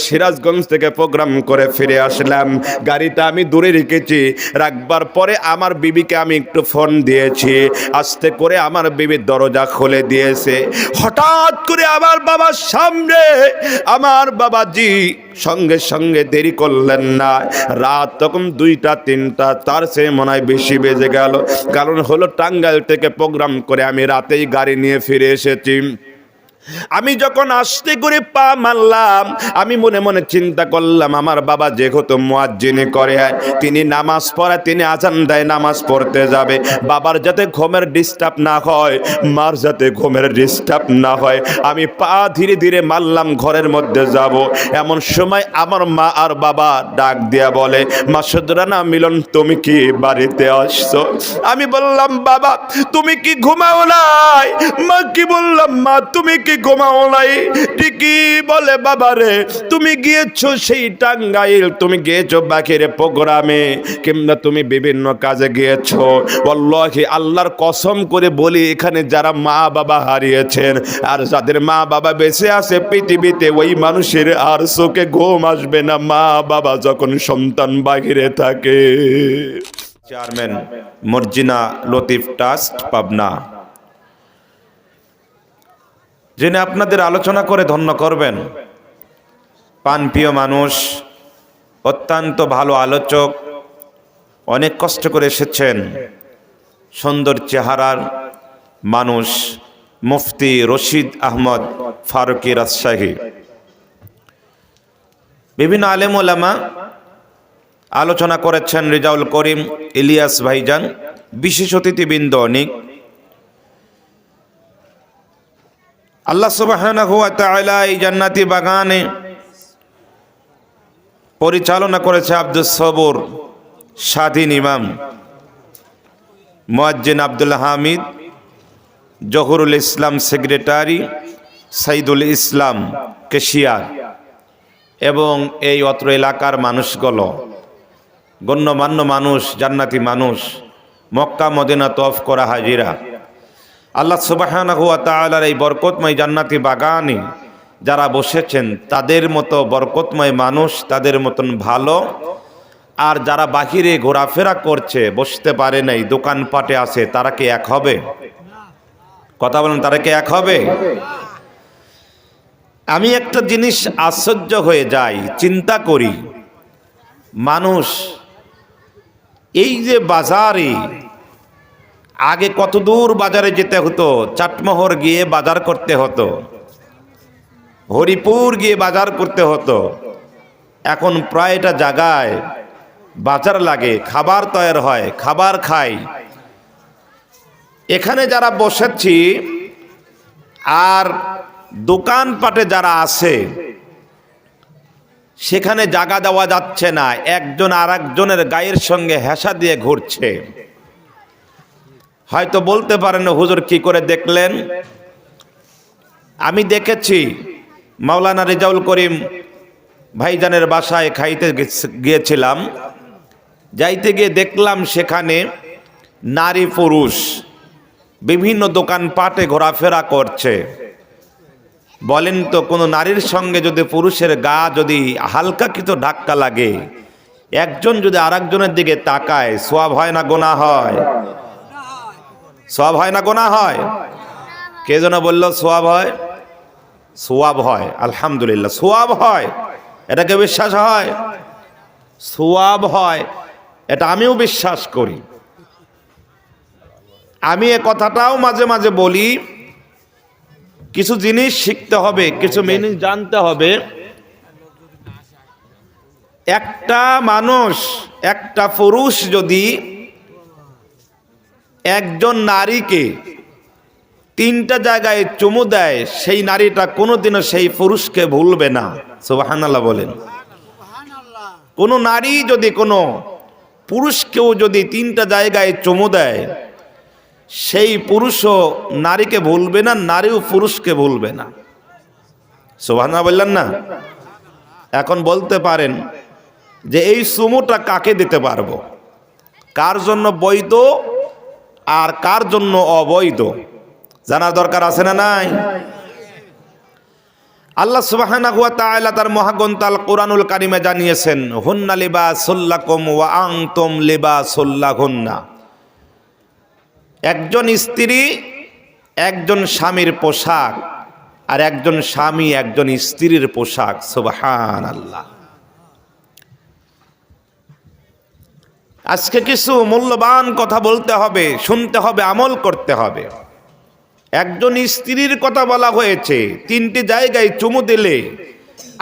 সিরাজগঞ্জ থেকে প্রোগ্রাম করে ফিরে আসলাম। গাড়িটা আমি দূরে রেখেছি, রাখবার পরে আমার বিবিকে আমি একটু ফোন দিয়েছি। আস্তে করে আমার বিবির দরজা খুলে দিয়েছে। হঠাৎ করে আমার বাবার সামনে আমার বাবাজি সঙ্গে সঙ্গে দেরি করলেন না। রাত তখন 2টা 3টা, তার চেয়ে মনে হয় বেশি বেজে গেল। কারণ হলো টাঙ্গাইল থেকে প্রোগ্রাম করে আমি রাতেই গাড়ি নিয়ে ফিরে এসেছি। আমি যখন আস্তে করে পা মারলাম, আমি মনে মনে চিন্তা করলাম আমার বাবা যেহেতু মুয়াজ্জিনি করে, তিনি নামাজ পড়ে, তিনি আজান দেয়, নামাজ পড়তে যাবে। বাবার যাতে ঘুমের ডিস্টার্ব না হয়, মার যাতে ঘুমের ডিস্টার্ব না হয়, আমি পা ধীরে ধীরে মারলাম ঘরের মধ্যে যাব। এমন সময় আমার মা আর বাবা ডাক দিয়া বলে, মাসুদ রানা মিলন, তুমি কি বাড়িতে আসছো? আমি বললাম বাবা তুমি কি ঘুমাও নাই? মা কি বললাম মা তুমি কি ঘুমাও নাই? ঠিকই বলে বাবা রে, তুমি গিয়েছো সেই টাঙ্গাইল, তুমি গিয়েছো বাকিরে প্রোগ্রামে, কিংবা তুমি বিভিন্ন কাজে গিয়েছো। ওয়াল্লাহি আল্লাহর কসম করে বলি, এখানে যারা মা বাবা হারিয়েছেন আর যাদের মা বাবা বেঁচে আছে পৃথিবীতে, ওই মানুষের আর চোখে ঘুম আসবে না মা বাবা যখন সন্তান বাহিরে থাকে। চেয়ারম্যান মর্জিনা লতিফ ট্রাস্ট পাবনা, যিনি আপনাদের আলোচনা করে ধন্য করবেন। প্রাণপ্রিয় মানুষ, অত্যন্ত ভালো আলোচক, অনেক কষ্ট করে এসেছেন, সুন্দর চেহারার মানুষ, মুফতি রশিদ আহমদ ফারুকি রাজশাহী। বিভিন্ন আলেম ওলামা আলোচনা করেছেন, রেজাউল করিম ইলিয়াস ভাইজান, বিশেষ অতিথিবৃন্দ অনেক। আল্লাহ সুবহানাহু ওয়া তাআলা এই জান্নাতি বাগানে পরিচালনা করেছে আব্দুস সবুর স্বাধীন ইমাম, মুয়াজ্জিন আব্দুল হামিদ, জহুরুল ইসলাম সেক্রেটারি, সাইদুল ইসলাম কেশিয়ার, এবং এই অত্র এলাকার মানুষগুলো, গণ্যমান্য মানুষ, জান্নাতি মানুষ, মক্কা মদিনা তওয়াফ করা হাজিরা। আল্লাহ সুবহানাহু ওয়া তাআলার এই বরকতময় জান্নাতি বাগানে যারা বসেছেন তাদের মতো বরকতময় মানুষ, তাদের মতন ভালো, আর যারা বাহিরে ঘোরাফেরা করছে, বসতে পারে নাই, দোকানপাটে আছে, তারা কি এক হবে? কথা বলেন, তারা কি এক হবে? আমি একটা জিনিস আশ্চর্য হয়ে যাই, চিন্তা করি, মানুষ এই যে বাজারে, আগে কত দূর বাজারে যেতে হতো, চাটমোহর গিয়ে বাজার করতে হতো, হরিপুর গিয়ে বাজার করতে হতো। এখন প্রায়টা জায়গায় বাজার লাগে, খাবার তৈরি হয়, খাবার খাই। এখানে যারা বসেছি আর দোকানপাটে যারা আছে, সেখানে জায়গা দেওয়া যাচ্ছে না, একজন আর একজনের গায়ের সঙ্গে হেসা দিয়ে ঘুরছে। হয়তো বলতে পারেন হুজুর কি করে দেখলেন? আমি দেখেছি মাওলানা রেজাউল করিম ভাইজানের বাসায় খাইতে গিয়েছিলাম, যাইতে গিয়ে দেখলাম সেখানে নারী পুরুষ বিভিন্ন দোকানপাটে ঘোরাফেরা করছে। বলেন তো, কোনো নারীর সঙ্গে যদি পুরুষের গা যদি হালকা কিছু ধাক্কা লাগে, একজন যদি আরেকজনের দিকে তাকায়, সওয়াব হয় না গুনাহ হয়? সওয়াব হয় না গুনাহ হয়? কে যেন বলল সওয়াব হয়? সওয়াব হয়, আলহামদুলিল্লাহ, সওয়াব হয়। এটাকে বিশ্বাস হয়? সওয়াব হয়, এটা আমিও বিশ্বাস করি। আমি এ কথাটাও মাঝে মাঝে বলি, কিছু জিনিস শিখতে হবে, কিছু জিনিস জানতে হবে। একটা মানুষ, একটা পুরুষ যদি একজন নারীকে 3টা জায়গায় চুমু দেয়, সেই নারীটা কোনোদিনও সেই পুরুষকে ভুলবে না। সুবহানাল্লাহ বলেন। কোন নারী যদি কোনো পুরুষকেও যদি 3টা জায়গায় চুমু দেয়, সেই পুরুষও নারীকে ভুলবে না, নারীও পুরুষকে ভুলবে না। সুবহানাল্লাহ বললেন না? এখন বলতে পারেন যে এই চুমুটা কাকে দিতে পারবো, কার জন্য বৈধ আর কার জন্য অবৈধ, জানার দরকার আছে না নাই? আল্লাহ সুবহানাহু ওয়া তাআলা তার মহাগ্রন্থ আল কোরআনুল কারিমে জানিয়েছেন, হুন্না লিবাসুল লাকুম ওয়া আনতুম লিবাসুল লাহুন্না। একজন স্ত্রী একজন স্বামীর পোশাক, আর একজন স্বামী একজন স্ত্রীর পোশাক। সুবহানাল্লাহ। আজকে কিছু মূল্যবান কথা বলতে হবে, শুনতে হবে, আমল করতে হবে। একজন স্ত্রীর কথা বলা হয়েছে, 3টি জায়গায় চুমু দিলে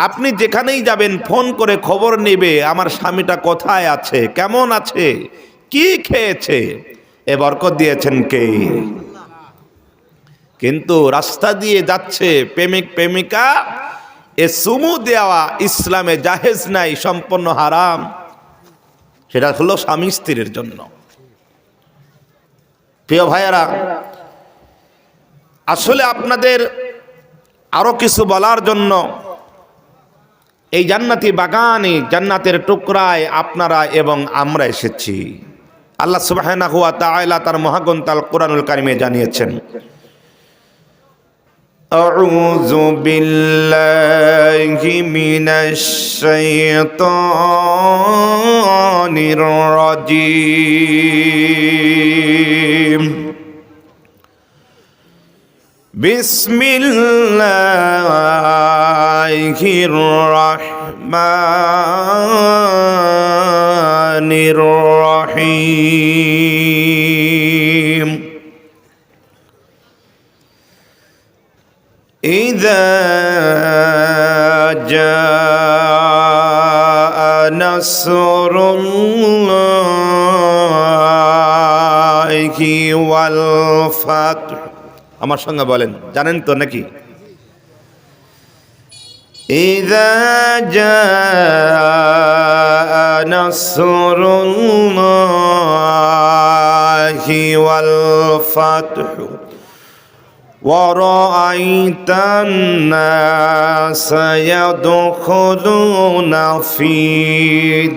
আপনি যেখানেই যাবেন ফোন করে খবর নেবে আমার স্বামীটা কোথায় আছে, কেমন আছে, কি খেয়েছে। এ বরকত দিয়েছেন কে? কিন্তু রাস্তা দিয়ে যাচ্ছে প্রেমিক প্রেমিকা, এ চুমু দেওয়া ইসলামে জায়েজ নাই, সম্পূর্ণ হারাম। সেটা হলো স্বামী স্ত্রীর জন্য। প্রিয় ভাইয়েরা, আসলে আপনাদের আরো কিছু বলার জন্য এই জান্নাতি বাগানে, জান্নাতের টুকরায় আপনারা এবং আমরা এসেছি। আল্লাহ সুবহানাহু ওয়া তাআলা তার মহাগ্রন্থ আল কোরআনুল কারিমে জানিয়েছেন, আউযু বিল্লাহি মিনাশ শাইতানির রাজীম। বিসমিল্লাহির রহমানির রহিম। ইযা জাআ নাসরুল্লাহি ওয়াল ফাতহ। আমার সঙ্গে বলেন, জানেন তো নাকি? ইযা জাআ নাসরুল্লাহি ওয়াল ফাতহ ওয়া রাআইতান নাসা ইয়াদখুলুনা ফী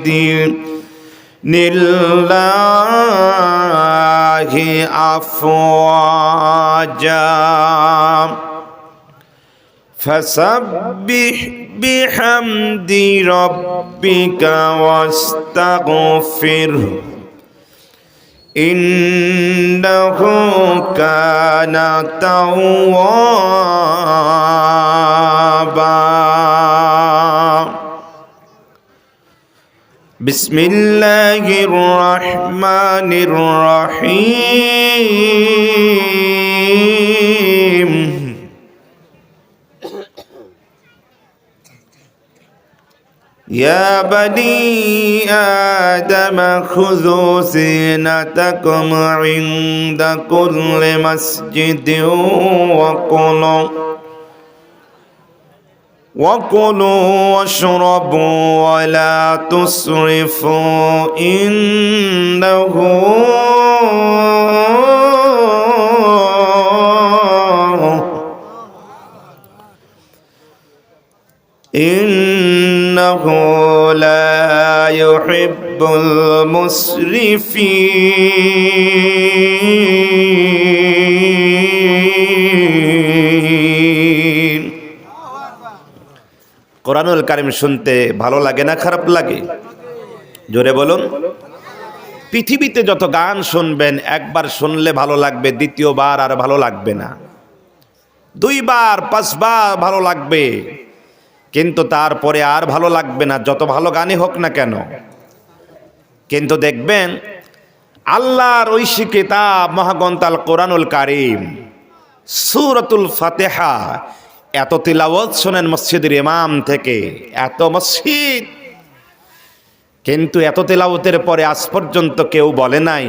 দীনিল্লাহি আফওয়াজা ফাসাব্বিহ বিহামদি রাব্বিকা ওয়াস্তাগফিরহু ইন্নাহু কানা তাওয়াবা। বিসমিল্লাহির রহমানির রহিম। ইয়া বনি আদম খুযু জিনাতাকুম ইনদা কুল্লি মাসজিদিন وكلوا واشربوا ولا تسرفوا إنه لا يحب المسرفين। কোরআনুল কারীম শুনতে ভালো লাগে না খারাপ লাগে? জোরে বলুন। পৃথিবীতে যত গান শুনবেন, একবার শুনলে ভালো লাগবে, দ্বিতীয়বার আর ভালো লাগবে না, 2বার 5বার ভালো লাগবে, কিন্তু তারপরে আর ভালো লাগবে না, যত ভালো গানই হোক না কেন। কিন্তু দেখবেন আল্লাহর ঐশী কিতাব মহাগ্রন্থ আল কোরআনুল কারীম সূরাতুল ফাতিহা এত তিলাওয়াত শোনেন মসজিদের ইমাম থেকে, এত মসজিদ, কিন্তু এত তিলাওয়াতের পরে আজ পর্যন্ত কেউ বলে নাই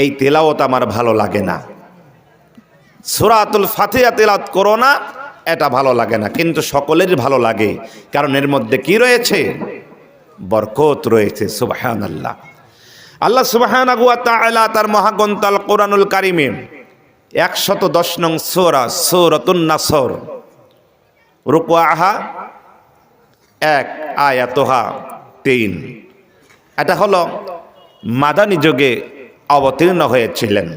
এই তিলাওয়াত আমার ভালো লাগে না। সূরাতুল ফাতিহা তিলাওয়াত করো না, এটা ভালো লাগে না, কিন্তু সকলেরই ভালো লাগে, কারণ এর মধ্যে কি রয়েছে? বরকত রয়েছে। সুবহানাল্লাহ। আল্লাহ সুবহানাহু ওয়া তাআলা তার মহাগ্রন্থ আল কোরআনুল কারীমে 110 নং সূরা সূরাতুন নাসর, রুকুআহা 1, আয়াতুহা 3, এটা হলো মাদানী যুগে অবতীর্ণ হয়েছিলেন।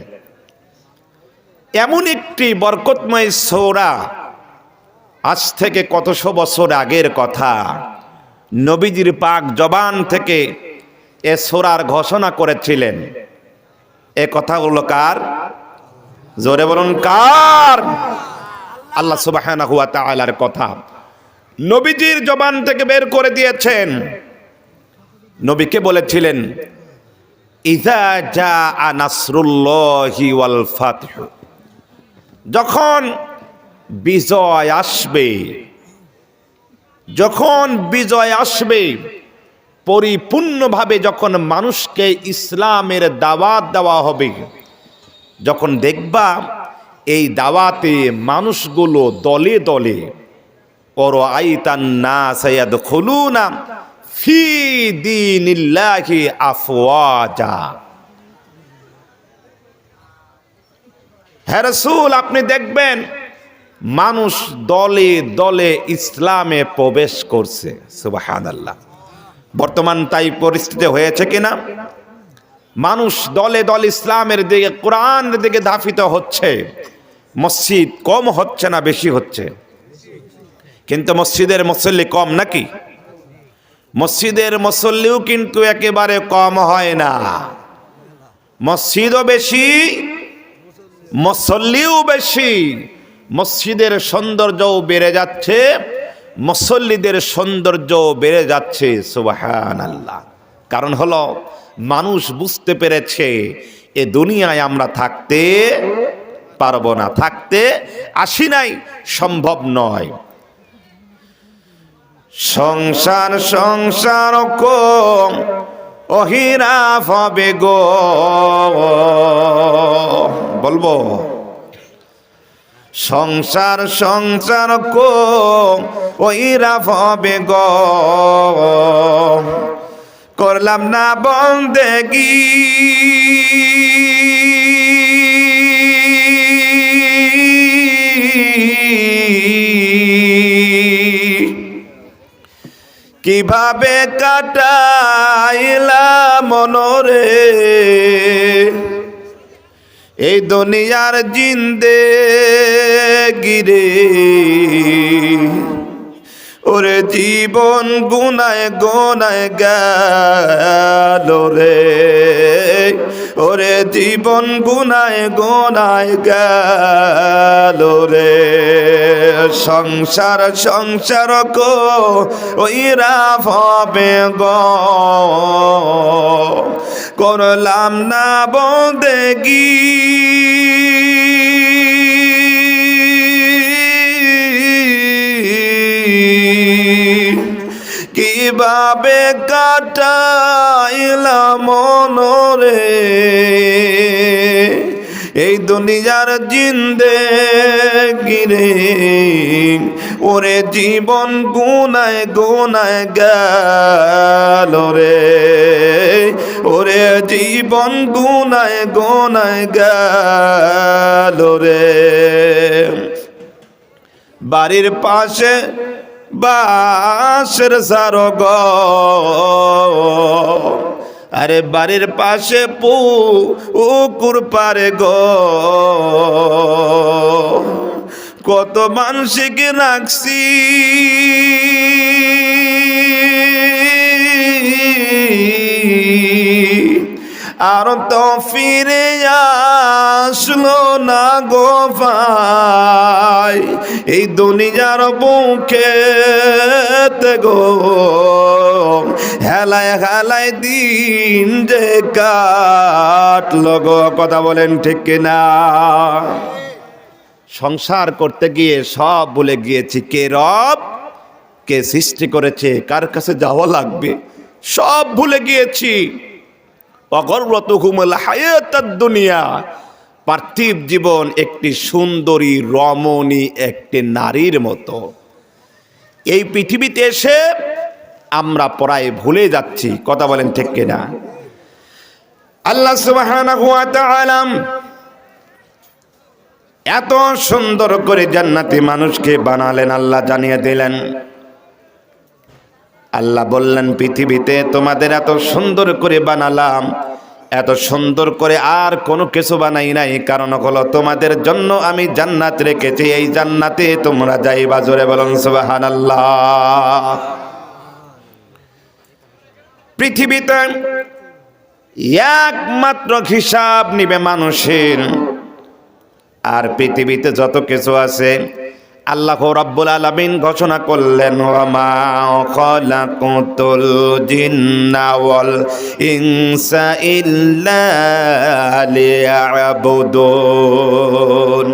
এমন একটি বরকতময় সূরা আজ থেকে কতশো বছর আগের কথা, নবীজির পাক জবান থেকে এ সূরার ঘোষণা করেছিলেন। এ কথাগুলো কার? জোরে বলুন কার? আল্লাহ সুবহানাহু ওয়া তাআলার কথা নবীজির জবান থেকে বের করে দিয়েছেন। নবীকে বলেছিলেন, ইযা জাআ নাসরুল্লাহি ওয়াল ফাতহ, যখন বিজয় আসবে, যখন বিজয় আসবে, পরিপূর্ণভাবে যখন মানুষকে ইসলামের দাওয়াত দেওয়া হবে, যখন দেখবা এই দাওয়াতে মানুষগুলো দলে দলে ওরাআইতান নাস ইয়াদখুলুনা ফি দীনিল্লাহি আফওয়াজা, হে রাসূল আপনি দেখবেন মানুষ দলে দলে ইসলামে প্রবেশ করছে। সুবহানাল্লাহ। বর্তমান তাই পরিস্থিতি হয়েছে কিনা? মানুষ দলে দলে ইসলামের দিকে, কোরআনের দিকে ধাবিত হচ্ছে। মসজিদ কম হচ্ছে না বেশি হচ্ছে? কিন্তু মসজিদের মুসল্লি কম নাকি? মসজিদের মুসল্লিও কিন্তু একেবারে কম হয় না। মসজিদও বেশি, মুসল্লিও বেশি। মসজিদের সৌন্দর্যও বেড়ে যাচ্ছে, মুসল্লিদের সৌন্দর্যও বেড়ে যাচ্ছে। সুবহানাল্লাহ। কারণ হলো মানুষ বুঝতে পেরেছে এ দুনিয়ায় আমরা থাকতে পারবো না, থাকতে আসি নাই, সম্ভব নয়। সংসার সংসার কম অহিরা হবে গো, বলবো সংসার সংসার কম ওইরা হবে গো, করলাম না বন্দেগি কিভাবে কাটাইলাম মনরে এই দুনিয়ার জিন্দেগি রে, ওরে জীবন গুনায় গোনায় গেল রে, ওরে জীবন গুনায় গোনায় গেল রে। সংসার সংসার কো ওইরা হবে গো, করলাম না বন্দেগি কিভাবে কাটাইলাম মনরে এই দুনিয়ার জিন্দেগি রে, ওরে জীবন গুনায় গোনায় গেল রে, ওরে জীবন গুনায় গোনায় গেল রে। বাড়ির পাশে বাঁশের ঝাড় গো, আরে বাড়ির পাশে পুকুর পারে গো, কত মানসিক রাখছি আর তো ফিরে আসলো না গো ভাই এই দুনিয়ার বুকে গো, হেলায় হেলায় দিন যে কাটলো গো। কথা বলেন ঠিক কিনা? সংসার করতে গিয়ে সব ভুলে গিয়েছি কে রব, কে সৃষ্টি করেছে, কার কাছে যাওয়া লাগবে, সব ভুলে গিয়েছি। অগররতুহুমুল হায়াতাদ দুনিয়া, পার্থিব জীবন একটি সুন্দরী রমণী একটি নারীর মতো। এই পৃথিবীতে এসে আমরা প্রায় ভুলে যাচ্ছি। কথা বলেন ঠিক কিনা? আল্লাহ সুবহানাহু ওয়া তাআলা এত সুন্দর করে জান্নাতি মানুষকে বানালেন, আল্লাহ জানিয়ে দিলেন। আল্লাহ বললেন পৃথিবীতে তোমাদের এত সুন্দর করে বানালাম, এত সুন্দর করে আর কোনো কিছু বানাই নাই, কারণ হলো তোমাদের জন্য আমি জান্নাত রেখেছি, এই জান্নাতে তোমরা যাইবা। জোরে বলুন সুবহানাল্লাহ। পৃথিবীতে একমাত্র হিসাব নিবে মানুষের, আর পৃথিবীতে যত কিছু আছে আল্লাহ রাব্বুল আলামিন ঘোষণা করলেন, ওয়া মা খালাকুতুল জিন্না ওয়াল ইনসা ইল্লা লিয়াবুদুন।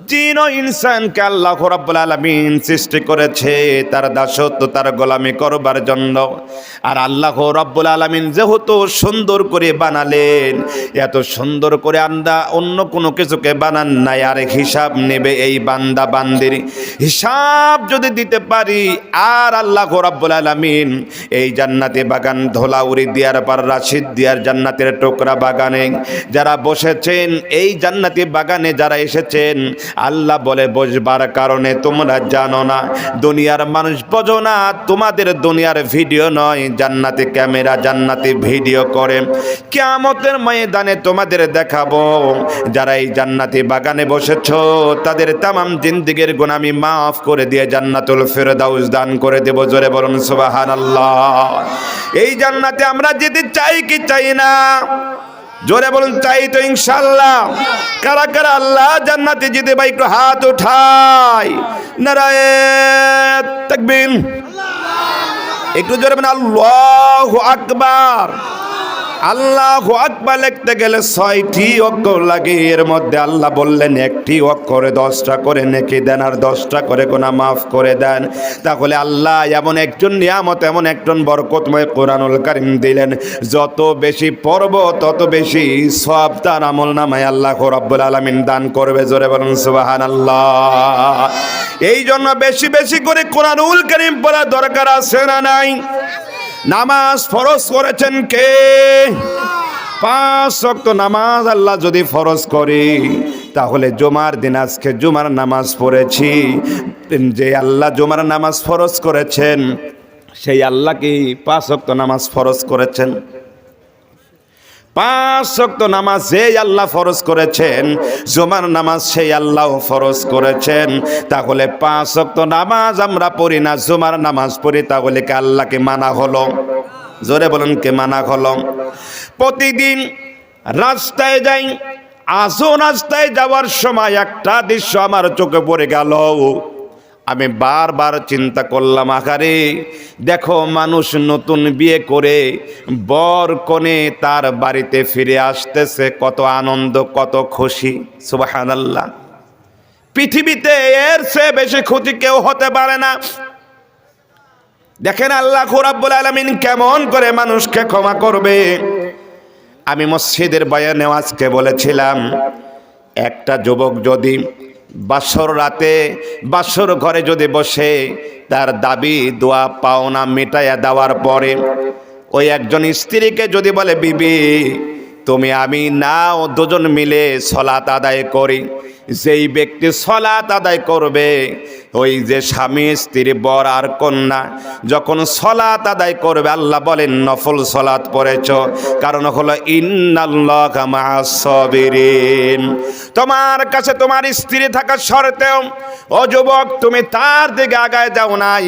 জিন ও ইনসানকে আল্লাহ রাব্বুল আলামিন সৃষ্টি করেছে তার দাসত্ব, তার গোলামি করবার জন্য। আর আল্লাহ রাব্বুল আলামিন যেহেতু সুন্দর করে বানালেন, এত সুন্দর করে আন্দা অন্য কোনো কিছুকে বানান নাই। আর হিসাব নেবে এই বান্দা বান্দির হিসাব যদি দিতে পারি, আর আল্লাহ রাব্বুল আলামিন এই জান্নাতি বাগান ধোলাউরি দিয়ার পার রাশিদ দিয়ার জান্নাতের টুকরা বাগানে যারা বসেছেন, এই জান্নাতি বাগানে যারা এসেছেন, আল্লাহ বলে বসবার কারণে তোমরা জানো না, দুনিয়ার মানুষ বোঝো না, তোমাদের দুনিয়ার ভিডিও নয়, জান্নাতি ক্যামেরা জান্নাতি ভিডিও করে কিয়ামতের ময়দানে তোমাদের দেখাবো। যারা এই জান্নাতি বাগানে বসেছো তাদের তামাম জিন্দেগীর গুনাহ আমি মাফ করে দিয়ে জান্নাতুল ফেরদাউস দান করে দেব। জোরে বলুন সুবহানাল্লাহ। এই জান্নাতে আমরা যেতে চাই কি চাই না? জোরে বলুন চাই তো ইনশাআল্লাহ। কারা কারা আল্লাহ জান্নাতে যেতে ভাই একটু হাত উঠাই, নারায়ে তাকবীর। একটু জোরে বলুন আল্লাহু আকবার। আল্লাহু আকবার লিখতে গেলে 6টি অক্ষর লাগে, এর মধ্যে আল্লাহ বললেন একটি অক্ষরে 10টা করে নেকি দেন আর 10টা করে গুনাহ মাফ করে দেন। তাহলে আল্লাহ এমন একজন নিয়ামত, এমন একজন বরকতময় কোরআনুল কারীম দিলেন, যত বেশি পড়ব তত বেশি সওয়াব তার আমলনামায় আল্লাহ রাব্বুল আলামিন দান করবে। জোরে বলুন সুবহানাল্লাহ। এই জন্য বেশি বেশি করে কোরআনুল কারীম পড়া দরকার আছে না নাই? নামাজ ফরজ করেছেন কে? 5 ওয়াক্ত নামাজ আল্লাহ যদি ফরজ করে, তাহলে জুমার দিন আজকে জুমার নামাজ পড়েছি, যে আল্লাহ জুমার নামাজ ফরজ করেছেন সেই আল্লাহ কি 5 ওয়াক্ত নামাজ ফরজ করেছেন? 5 ওয়াক্ত নামাজ যেই আল্লাহ ফরজ করেছেন, জুমার নামাজ সেই আল্লাহ ফরজ করেছেন। তাহলে 5 ওয়াক্ত নামাজ আমরা পড়ি না, জুমার নামাজ পড়ি, তাহলে কি আল্লাহকে মানা হলো? জোরে বলুন কে মানা হলো? প্রতিদিন রাস্তায় যাই, আজও রাস্তায় যাওয়ার সময় একটা দৃশ্য আমার চোখে পড়ে গেল। আমি বারবার চিন্তা করলাম, আকারে দেখো মানুষ নতুন বিয়ে করে বর কনে তার বাড়িতে ফিরে আসতেছে, কত আনন্দ, কত খুশি। সুবহানাল্লাহ। পৃথিবীতে এর চেয়ে বেশি খুশি কেউ হতে পারে না। দেখেন আল্লাহ রাব্বুল আলামিন কেমন করে মানুষকে ক্ষমা করবে। আমি মসজিদের বয়ানে আজকে বলেছিলাম, একটা যুবক যদি বাসর রাতে বাসর ঘরে যদি বসে তার দাবি দোয়া পাওনা মেটায়া দেওয়ার পরে ওই একজন স্ত্রীকে যদি বলে, বিবি তুমি আমি নাও দুজন মিলে সালাত আদায় করি, যেই ব্যক্তি সালাত আদায় করবে, ওই যে স্বামী স্ত্রী বর আর কন্যা যখন সালাত আদায় করবে, আল্লাহ বলেন নফল সালাত পড়েছ, কারণ হলো ইন্নাল্লাহা মাআস সাবিরিন। তোমার কাছে তোমার স্ত্রী থাকার শর্তেও ও যুবক তুমি তার দিকে আগায় যাও নাই,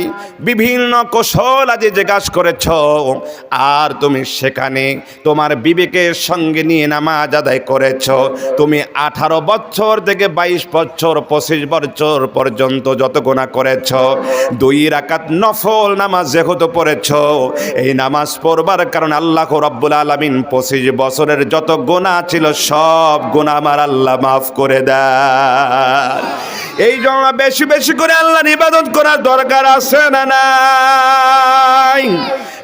বিভিন্ন কৌশল আজ জিজ্ঞাসা করেছ, আর তুমি সেখানে তোমার বিবেকে সঙ্গে নিয়ে নামাজ আদায় করেছ। তুমি 18 বছর থেকে 22 বছর 25 বছর পর্যন্ত যত গুনাহ করেছ, 2 রাকাত নফল নামাজ যেহেতু পড়েছ, এই নামাজ পড়বার কারণে আল্লাহ রাব্বুল আলামিন 25 বছরের যত গুনাহ ছিল সব গুনাহ আমার আল্লাহ মাফ করে দেয়। এই জন্য বেশি বেশি করে আল্লাহর ইবাদত করার দরকার আছে না নাই?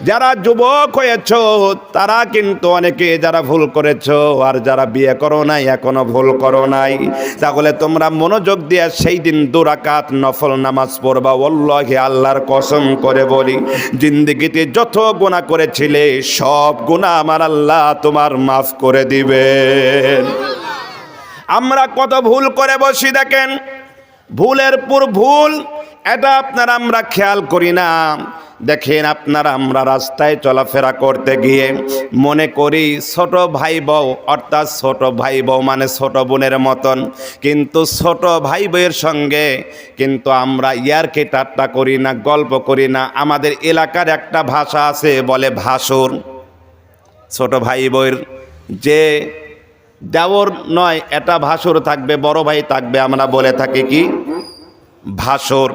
যারা যুবক হয়েছ তারা কিন্তু অনেকে যারা ভুল করেছ, আর যারা বিয়ে করো নাই এখনো ভুল করো নাই, তাহলে তোমরা মনোযোগ দিয়ে সেই দিন 2 রাকাত নফল নামাজ পড়বা। ওয়াল্লাহি আল্লাহর কসম করে বলি, জিন্দেগিতে যত গুনাহ করেছিলে সব গুনাহ আমার আল্লাহ তোমার মাফ করে দিবেন। আমরা কত ভুল করে বসি দেখেন, ভুলের পর ভুল, এটা আপনারা আমরা খেয়াল করি না। দেখেন আপনারা আমরা রাস্তায় চলাফেরা করতে গিয়ে মনে করি ছোট ভাই বউ, অর্থাৎ ছোট ভাই বউ মানে ছোট বোনের মতন, কিন্তু ছোট ভাই বউয়ের সঙ্গে কিন্তু আমরা ইয়ারকে ঠাট্টা করি না, গল্প করি না। আমাদের এলাকার একটা ভাষা আছে, বলে ভাসুর। ছোট ভাই বউয়ের যে দেওর নয়, এটা ভাসুর থাকবে, বড় ভাই থাকবে, আমরা বলে থাকি কি ভাসুর।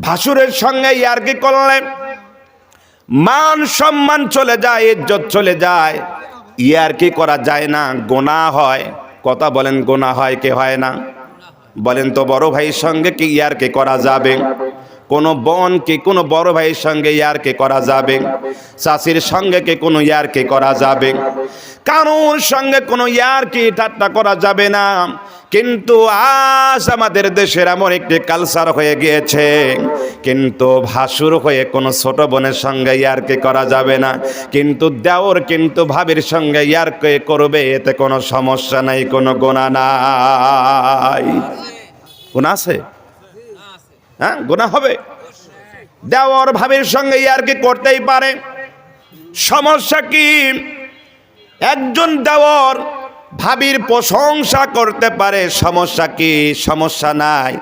ভাসুরের সঙ্গে ইয়ারকি করলে মান সম্মান চলে যায়, ইজ্জত চলে যায়। ইয়ারকি করা যায় না, গোনাহ হয়। কথা বলেন, গোনাহ হয় কি হয় না? বলেন তো, বড় ভাইয়ের সঙ্গে কি ইয়ারকি করা যাবে? কোনো বোন কি কোনো বড় ভাইয়ের সঙ্গে ইয়ারকি করা যাবে? চাচির সঙ্গে কি কোনো ইয়ারকি করা যাবে? কারোর সঙ্গে কোনো ইয়ারকি ঠাট্টা করা যাবে না। কিন্তু আজ আমাদের দেশের এমন একটি কালচার হয়ে গিয়েছে, কিন্তু ভাসুর হয়ে কোনো ছোট বোনের সঙ্গে ইয়ারকি করা যাবে না, কিন্তু দেওর কিন্তু ভাবির সঙ্গে ইয়ারকি করবে, এতে কোনো সমস্যা নাই, কোনো গুনাহ নাই। গুনাহ আছে? হ্যাঁ, গুনাহ হবে। দেওর ভাবির সঙ্গে ইয়ারকি করতেই পারে, সমস্যা কি? একজন দেওর ভাবির প্রশংসা করতে পারে, সমস্যা কি? সমস্যা নাই।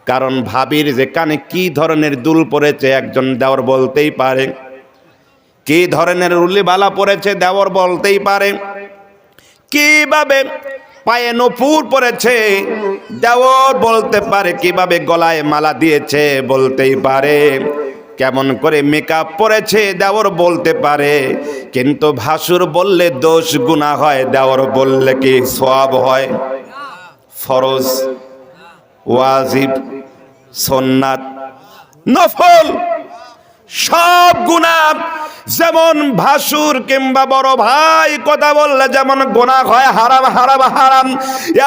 কারণ ভাবির যে কানে কি ধরনের দুল পড়েছে একজন দেওর বলতেই পারে, কি ধরনের রুলিবালা পড়েছে দেওর বলতেই পারে, কিভাবে পায়ে নূপুর পড়েছে দেওর বলতে পারে, কিভাবে গলায় মালা দিয়েছে বলতেই পারে, কেমন করে মেকআপ পরেছে দেওর বলতে পারে। কিন্তু ভাসুর বললে দোষ গুনাহ হয়, দেওর বললে কি সওয়াব হয়? ফরজ, ওয়াজিব, সুন্নাত, নফল সব গুনাহ। যেমন ভাসুর কিংবা বড় ভাই কথা বললে যেমন গুনাহ হয়, হারাম হারাম হারাম,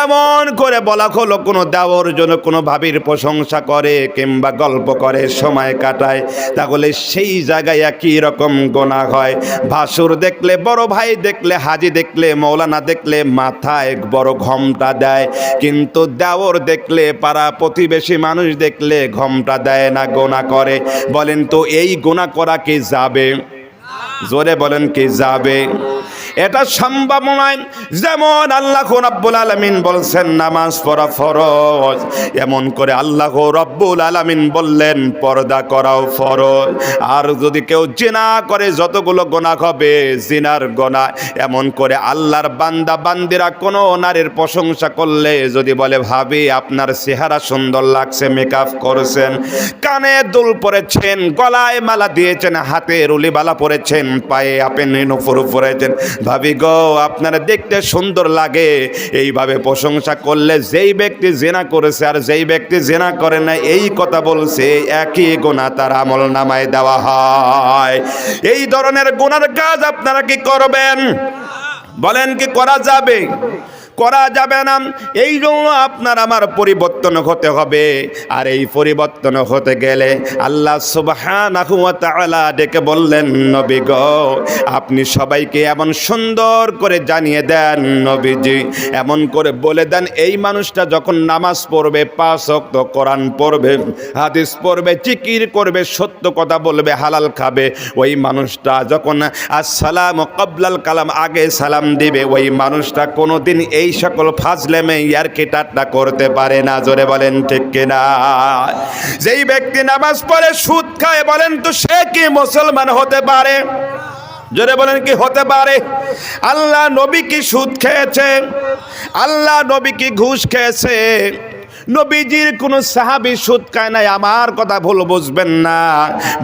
এমন করে বলা হলো কোনো দেওর জন্য কোনো ভাবির প্রশংসা করে কিংবা গল্প করে সময় কাটায়, তাহলে সেই জায়গায় একই রকম গুনাহ হয়। ভাসুর দেখলে, বড় ভাই দেখলে, হাজি দেখলে, মৌলানা দেখলে মাথায় বড় ঘোমটা দেয়, কিন্তু দেওর দেখলে, পাড়া প্রতিবেশী মানুষ দেখলে ঘোমটা দেয় না, গুনাহ করে। বলেন তো এই গুনাহ করা কি যাবে? জোরে বলেন, কি যাবে? এটা সম্ভব নয়। যেমন আল্লাহ রাব্বুল আলামিন বলছেন নামাজ পড়া ফরজ, এমন করে আল্লাহ রাব্বুল আলামিন বললেন পর্দা করাও ফরজ। আর যদি কেউ জিনা করে যতগুলো গুনাহ হবে জিনার গুনাহ, এমন করে আল্লাহর বান্দা বান্দিরা কোনো নারীর প্রশংসা করলে যদি বলে ভাবি আপনার চেহারা সুন্দর লাগছে, মেকআপ করেছেন, কানে দুল পরেছেন, গলায় মালা দিয়েছেন, হাতে রুলিবালা পরেছেন, পায়ে আপনি নূপুর পরেছেন, ভাবি গো আপনারা দেখতে সুন্দর লাগে, এইভাবে প্রশংসা করলে যেই ব্যক্তি জিনা করেছে আর যেই ব্যক্তি জিনা করে না এই কথা বলছে, একই গুনাহ তার আমল নামায় দেওয়া হয়। এই ধরনের গুনার কাজ আপনারা কি করবেন? বলেন কি করা যাবে? করা যাবে না। এই জন্য আপনার আমার পরিবর্তন হতে হবে। আর এই পরিবর্তন হতে গেলে আল্লাহ সুবহানাহু ওয়া তাআলা ডেকে বললেন, নবী গো আপনি সবাইকে এমন সুন্দর করে জানিয়ে দেন, নবীজি এমন করে বলে দেন, এই মানুষটা যখন নামাজ পড়বে, 5 ওয়াক্ত কোরআন পড়বে, হাদিস পড়বে, জিকির করবে, সত্য কথা বলবে, হালাল খাবে, ওই মানুষটা যখন আসসালামু ক্বাবলাল কালাম আগে সালাম দিবে, ওই মানুষটা কোনোদিন এই সকল ফাজলেমে ইয়ারকি ঠাট্টা করতে পারে না। জোরে বলেন ঠিক কিনা? যেই ব্যক্তি নামাজ পড়ে সুদ খায়, বলেন তো সে কি মুসলমান হতে পারে? জোরে বলেন কি হতে পারে? আল্লাহ নবী কি সুদ খেয়েছে? আল্লাহ নবী কি ঘুষ খেয়েছে? নবীজির কোন সাহাবী সুদ খায় নাই। আমার কথা ভুল বুঝবেন না,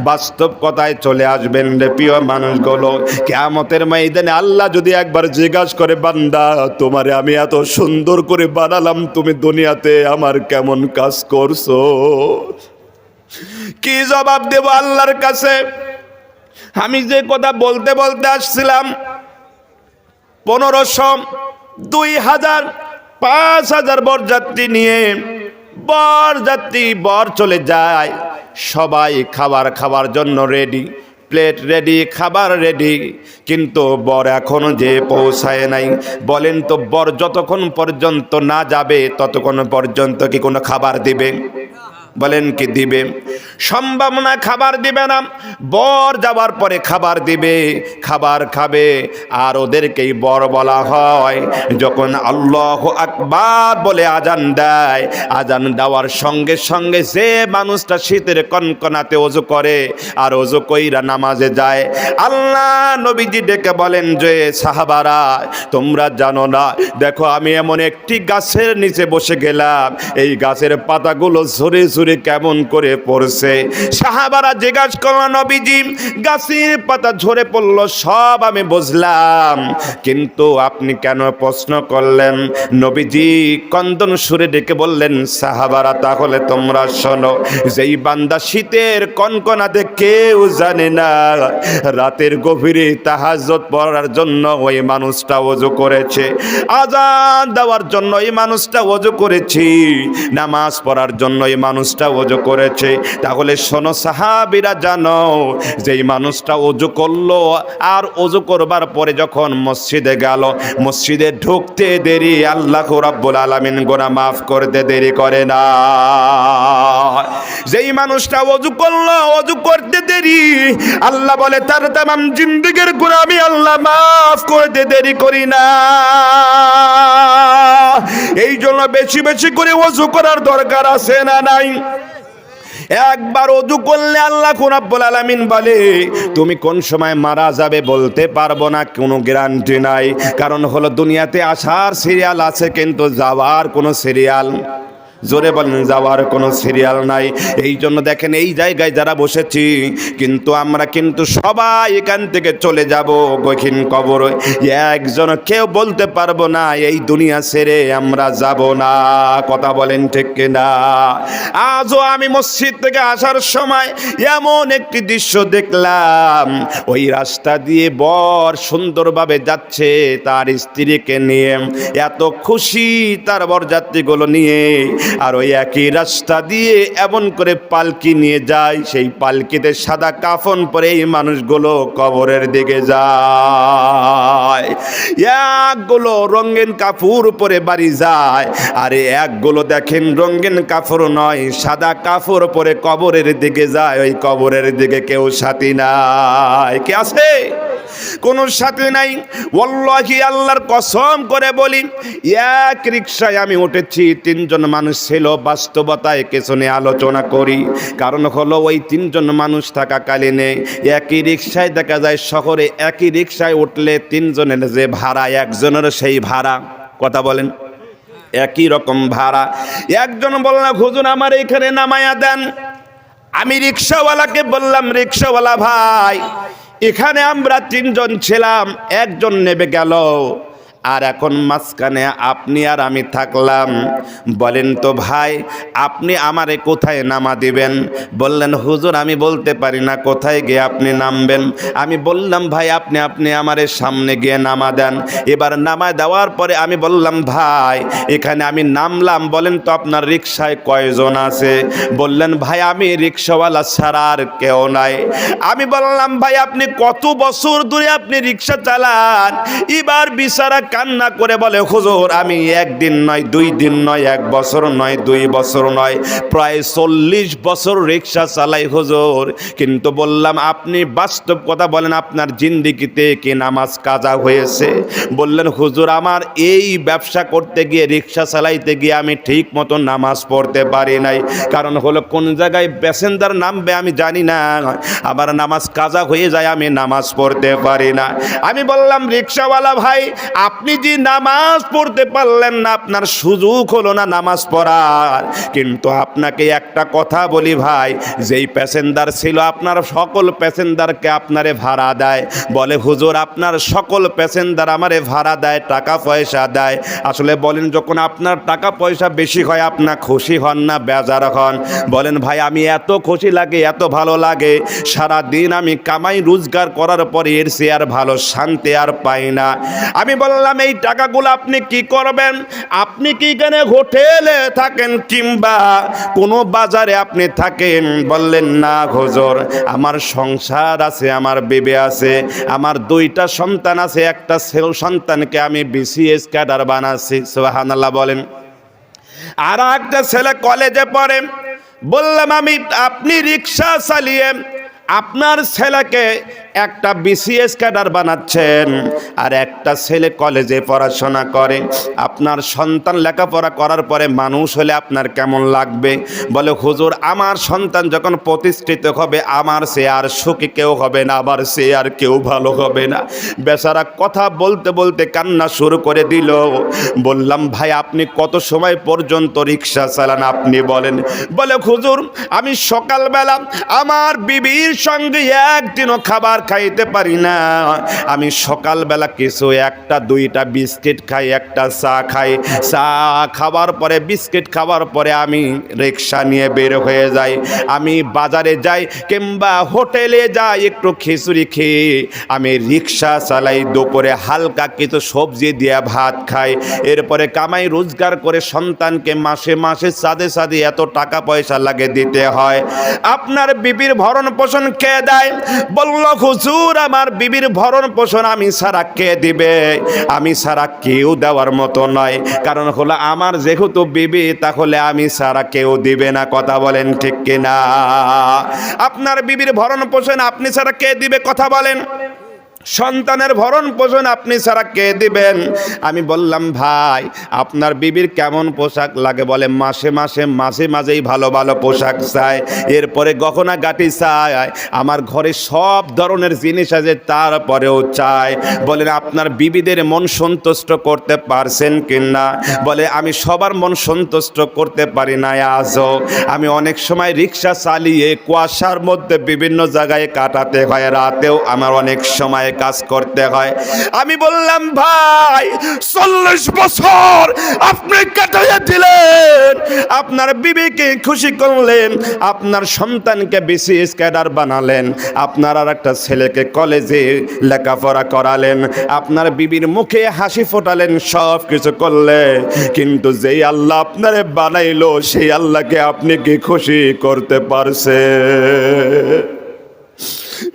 বাস্তব কথায় চলে আসবেন রে প্রিয় মানুষগুলো। কিয়ামতের ময়দানে আল্লাহ যদি একবার জিজ্ঞাসা করে, বান্দা তোমারে আমি এত সুন্দর করে বানালাম, তুমি দুনিয়াতে আমার কেমন কাজ করছো? কি জবাব দেব আল্লাহর কাছে? আমি যে কথা বলতে বলতে আসছিলাম, 1500, 2000, 5000 বরযাত্রী নিয়ে বরযাত্রী বর চলে যায়, সবাই খাবার জন্য রেডি, প্লেট রেডি, খাবার রেডি, কিন্তু বর এখনো যে পৌঁছায় নাই। বলেন তো বর যতক্ষণ পর্যন্ত না যাবে ততক্ষণ পর্যন্ত কি কোনো খাবার দিবে? বলেন কি দিবে? সম্ভব না, খাবার দিবে না। বর যাওয়ার পরে খাবার দিবে, খাবার খাবে, আর ওদেরকেই বর বলা হয়। যখন আল্লাহু আকবার বলে আজান দেয়, আজান দেওয়ার সঙ্গে সঙ্গে যে মানুষটা শীতের কনকনাতে ওযু করে আর ওযু কইরা নামাজে যায়, আল্লাহ নবীজি ডেকে বলেন যে সাহাবারা তোমরা জানো না, দেখো আমি এমন একটি গাছের নিচে বসে গেলাম, এই গাছের পাতাগুলো ঝরে ঝরে কেমন করে পড়ছে। সাহাবারা জিজ্ঞাসা করল, নবীজি গাছের পাতা ঝরে পড়লো সব আমি বুঝলাম, কিন্তু আপনি কেন প্রশ্ন করলেন? নবীজি কন্দন সুরে ডেকে বললেন, সাহাবারা তাহলে তোমরা শোনো, যেই বান্দা শীতের কনকনাতে কেউ জানে না রাতের গভীরে তাহাজ্জুদ পড়ার জন্য ওই মানুষটা ওযু করেছে, আযান দেওয়ার জন্য এই মানুষটা ওযু করেছে, নামাজ পড়ার জন্য এই মানুষটা ওযু করেছে, তাহলে শোনো সাহাবীরা জানো, যেই মানুষটা ওযু করলো আর ওযু করবার পরে যখন মসজিদে গেল, মসজিদে ঢুকতে দেরি আল্লাহ রাব্বুল আলামিন গুনাহ মাফ করতে দেরি করে না। যেই মানুষটা ওযু করলো, ওযু করতে দেরি, আল্লাহ বলে তার তামাম জিন্দেগীর গুনাহ আমি আল্লাহ মাফ করতে দেরি করি না। এই জন্য বেশি বেশি করে ওযু করার দরকার আছে না নাই? একবার ওযু করলে আল্লাহ রাব্বুল আলামিন বলে তুমি কোন সময় মারা যাবে বলতে পারবো না, কোনো গ্যারান্টি নাই। কারণ হলো দুনিয়াতে আসার সিরিয়াল আছে কিন্তু যাওয়ার কোনো সিরিয়াল, জোরে বলেন, যাওয়ার কোনো সিরিয়াল নাই। এই জন্য দেখেন এই জায়গায় যারা বসেছি, কিন্তু আমরা কিন্তু সবাই এখান থেকে চলে যাব গহীন কবর। একজন কেউ বলতে পারবো না এই দুনিয়া ছেড়ে আমরা যাব না। কথা বলেন ঠিক কিনা? আজও আমি মসজিদ থেকে আসার সময় এমন একটি দৃশ্য দেখলাম, ওই রাস্তা দিয়ে বর সুন্দরভাবে যাচ্ছে তার স্ত্রীকে নিয়ে, এত খুশি তার বরযাত্রীগুলো নিয়ে, আর ওই একই রাস্তা দিয়ে এমন করে পালকি নিয়ে যায়, সেই পালকিতে সাদা কাফন পরে এই মানুষগুলো কবরের দিকে যায়। একগুলো রঙিন কাপড় পরে বাড়ি যায়, আর একগুলো দেখেন রঙিন কাপড় নয়, সাদা কাপড় পরে কবরের দিকে যায়। ওই কবরের দিকে কেউ সাথী নাই। কে আছে? কোনো সাথী নাই। ওয়াল্লাহি আল্লাহর কসম করে বলি, এক রিকশায় আমি উঠেছি, তিনজন মানুষ ছিল। বাস্তবতায় কিছু নিয়ে আলোচনা করি, কারণ হলো ওই তিনজন মানুষ থাকাকালীনে একই রিকশায় দেখা যায় শহরে একই রিকশায় উঠলে তিনজনের যে ভাড়া, একজনের সেই ভাড়া। কথা বলেন, একই রকম ভাড়া। একজন বললাম হুজুর আমার এখানে নামায়া দেন। আমি রিকশাওয়ালাকে বললাম, রিকশাওয়ালা ভাই এখানে আমরা তিনজন ছিলাম, একজন নেমে গেল, আর এখন মাঝখানে আপনি আর আমি থাকলাম। বলেন তো ভাই আপনি আমারে কোথায় নামা দিবেন? বললেন হুজুর আমি বলতে পারি না কোথায় গিয়ে আপনি নামবেন। আমি বললাম ভাই আপনি আমারে সামনে গিয়ে নামা দেন। এবার নামা দেওয়ার পরে আমি বললাম ভাই এখানে আমি নামলাম, বলেন তো আপনার রিকশায় কয়জন আছে? বললেন ভাই আমি রিকশাওয়ালা ছাড়া আর কেউ নাই। আমি বললাম ভাই আপনি কত বছর ধরে আপনি রিকশা চালান? এবার বিচারা কান্না করে বলে হুজুর আমি একদিন নয়, 2 দিন নয়, 1 বছর নয়, 2 বছর নয়, প্রায় 40 বছর রিকশা চালাই হুজুর। কিন্তু বললাম আপনি বাস্তব কথা বলেন, আপনার জিন্দেগিতে কি নামাজ কাজা হয়েছে? বললেন হুজুর আমার এই ব্যবসা করতে গিয়ে, রিকশা চালাইতে গিয়ে আমি ঠিক মতো নামাজ পড়তে পারি নাই। কারণ হলো কোন জায়গায় প্যাসেঞ্জার নামবে আমি জানি না, আবার নামাজ কাজা হয়ে যায়, আমি নামাজ পড়তে পারি না। আমি বললাম রিকশাওয়ালা ভাই আপনি যে নামাজ পড়তে পারলেন না, আপনার সুযোগ হলো না নামাজ পড়ার, কিন্তু আপনাকে একটা কথা বলি ভাই, যেই প্যাসেঞ্জার ছিল আপনার সকল প্যাসেঞ্জারকে আপনারে ভাড়া দেয়। বলে হুজুর আপনার সকল প্যাসেঞ্জার আমারে ভাড়া দেয়, টাকা পয়সা দেয়। আসলে বলেন যখন আপনার টাকা পয়সা বেশি হয় আপনার খুশি হন না বেজার হন? বলেন ভাই আমি এত খুশি লাগে, এত ভালো লাগে, সারা দিন আমি কামাই রোজগার করার পরে এর চেয়ে আর ভালো শান্তি আর পাই না। আমি বললাম এই টাকাগুলো আপনি কি করবেন? আপনি কি এখানে হোটেলে থাকেন কিংবা কোনো বাজারে আপনি থাকেন? বললেন না হুজুর আমার সংসার আছে, আমার বিবি আছে, আমার 2টা সন্তান আছে, একটা ছেলে সন্তানকে আমি বিসিএস ক্যাডার বানাচ্ছি। সুবহানাল্লাহ বলেন। আর একটা ছেলে কলেজে পড়ে, বললাম আপনি রিক্সা চালিয়ে আপনার ছেলেকে একটা বিসিএস ক্যাডার বানাচ্ছেন, আর একটা ছেলে কলেজে পড়াশোনা করে। আপনার সন্তান লেখাপড়া করার পরে মানুষ হলে আপনার কেমন লাগবে? বলে হুজুর, আমার সন্তান যখন প্রতিষ্ঠিত হবে আমার সে আর সুখী কেউ হবে না, আবার সে আর কেউ ভালো হবে না। বেচারা কথা বলতে বলতে কান্না শুরু করে দিল। বললাম ভাই, আপনি কত সময় পর্যন্ত রিক্সা চালান আপনি বলেন? বলে হুজুর, আমি সকালবেলা আমার বিবির সঙ্গে একদিনও খাবার খাইতে পারি না। আমি সকালবেলা কিছু একটা দুইটা বিস্কিট খাই, একটা চা খাই। চা খাবার পরে, বিস্কিট খাওয়ার পরে আমি রিক্সা নিয়ে বের হয়ে যাই। আমি বাজারে যাই কিংবা হোটেলে যাই, একটু খিচুড়ি খেয়ে আমি রিক্সা চালাই। দুপুরে হালকা কিছু সবজি দিয়ে ভাত খাই। এরপরে কামাই রোজগার করে সন্তানকে মাসে মাসে সাদে সাদে এত টাকা পয়সা লাগে দিতে হয়। আপনার বিবির ভরণ পোষণ কে দেয়? বলল হুজুর, আমার বিবির ভরণ পোষণ আমি ছাড়া কে দিবে? আমি ছাড়া কেউ দেওয়ার মতো নয়। কারণ হলো আমার যেহেতু বিবি, তাহলে আমি ছাড়া কেউ দিবে না। কথা বলেন ঠিক কিনা? আপনার বিবির ভরণ পোষণ আপনি ছাড়া কে দিবে? কথা বলেন। সন্তানের ভরণ পোষণ আপনি ছাড়া কে দিবেন? আমি বললাম ভাই, আপনার বিবির কেমন পোশাক লাগে? বলে মাসে মাঝেই ভালো ভালো পোশাক চায়, এরপরে গহনা গাটি চায়, আমার ঘরে সব ধরনের জিনিস আছে তারপরেও চায়। বলেন আপনার বিবিদের মন সন্তুষ্ট করতে পারছেন কিনা? বলে আমি সবার মন সন্তুষ্ট করতে পারি না আজও। আমি অনেক সময় রিক্সা চালিয়ে কুয়াশার মধ্যে বিভিন্ন জায়গায় কাটাতে হয়, রাতেও আমার অনেক সময় কাজ করতে হয়। আমি বললাম ভাই, 40 বছর আপনি কাটাইয়া দিলেন, আপনার বিবিকে খুশি করলেন, আপনার সন্তানকে বিসিএস ক্যাডার বানালেন, আপনার আর একটা ছেলেকে কলেজে লেখাপড়া করালেন, আপনার বিবির মুখে হাসি ফোটালেন, সব কিছু করলেন, কিন্তু যেই আল্লাহ আপনারে বানাইলো সেই আল্লাহকে আপনি কি খুশি করতে পারছে?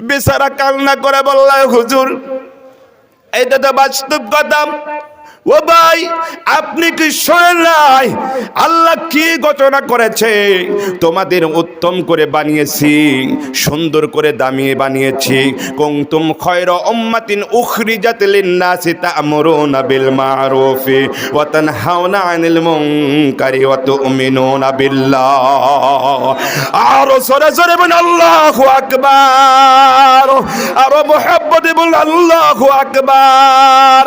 বেচারা কান্না করে বলল হুজুর, এটা তো বাস্তব কথা। ও ভাই, আপনি কি শোনেন নাই আল্লাহ কি ঘটনা করেছে? তোমাদের উত্তম করে বানিয়েছি, সুন্দর করে দামিয়ে বানিয়েছি। কুনতুম খায়রা উম্মাতিন উখরিজাত লিন-নাসি তা'মুরুনা বিল মা'রুফি ওয়া তানহাউনা আনিল মুনকারি ওয়া তু'মিনুনা বিল্লাহ। আর জোরে জোরে বলেন আল্লাহু আকবার। আর মুহাব্বতে বলেন আল্লাহু আকবার।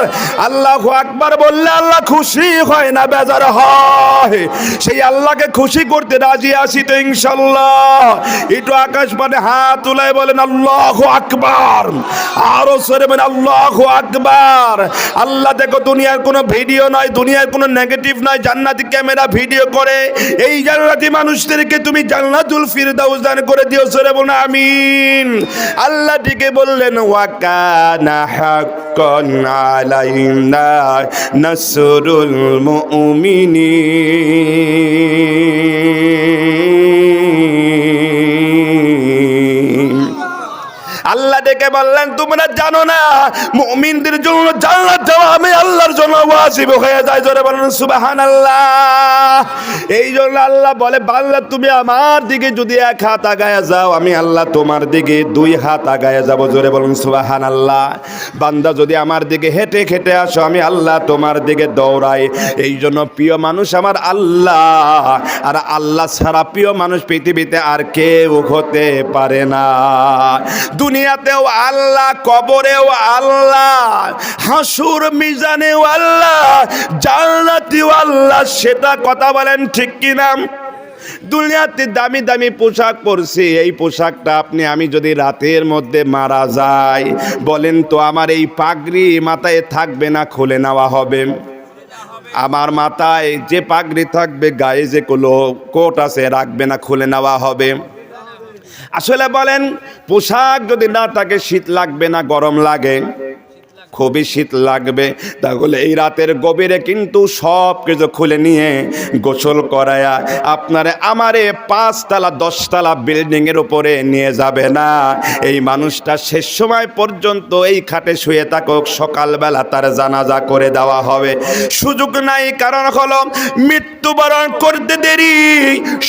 আল্লাহু আকবার বললে আল্লাহ খুশি হয় না, বেজার হয়। সেই আল্লাহকে খুশি করতে রাজি আছি তো ইনশাআল্লাহ। একটু আকাশ পানে হাত তুলে বলেন আল্লাহু আকবার। আরো জোরে বলেন আল্লাহু আকবার। আল্লাহ দেখো, দুনিয়ার কোনো ভিডিও নয়, দুনিয়ার কোনো নেগেটিভ নয়, জান্নাতি ক্যামেরা ভিডিও করে এই জান্নাতি মানুষদেরকে তুমি জান্নাতুল ফিরদাউস দান করে দিও। জোরে বলুন আমিন। আল্লাহ ডেকে বললেন ওয়া কানা হাক্কান আলাইনা নাসরুল মুমিনিন। আল্লাহ ডেকে বললেন তোমরা জানো না মুমিনদের জন্য জান্নাত দেওয়া আমি আল্লাহর জন্য ওয়াজিব হয়ে যায়। জোরে বলেন সুবহানাল্লাহ। এই জন্য আল্লাহ বলে বান্দা তুমি আমার দিকে যদি এক হাত আগায়া যাও, আমি আল্লাহ তোমার দিকে 2 হাত আগায়া যাব। জোরে বলেন সুবহানাল্লাহ। বান্দা যদি আমার দিকে হেঁটে হেঁটে আসো, আমি আল্লাহ তোমার দিকে দৌড়াই। এই জন্য প্রিয় মানুষ আমার আল্লাহ, আর আল্লাহ ছাড়া প্রিয় মানুষ পৃথিবীতে আর কেউ হতে পারে না। দুনিয়াতেও আল্লাহ, কবরেও আল্লাহ, হাসুর মিজানেও আল্লাহ, জান্নাতেও আল্লাহ। সেটা কথা বলেন ঠিক কিনা? দুনিয়াতে দামি দামি পোশাক পরছি, এই পোশাকটা আমি যদি রাতের মধ্যে মারা যাই, বলেন তো আমার এই পাগড়ি মাথায় থাকবে না খুলে নেওয়া হবে? আমার মাথায় যে পাগড়ি থাকবে, গায়ে যে কোট আছে রাখবে না খুলে নেওয়া হবে? আসলে বলেন, পোশাক যদি না থাকে শীত লাগবে না গরম লাগে? খুবই শীত লাগবে। তাহলে এই রাতের গভীরে কিন্তু সব কিছু খুলে নিয়ে গোসল করায়া আপনারে আমারে 5 তলা 10 তলা বিল্ডিংয়ের উপরে নিয়ে যাবে না। এই মানুষটা শেষ সময় পর্যন্ত এই খাটে শুয়ে থাকুক, সকালবেলা তার জানাজা করে দেওয়া হবে। সুযোগ নাই, কারণ হলো মৃত্যুবরণ করতে দেরি,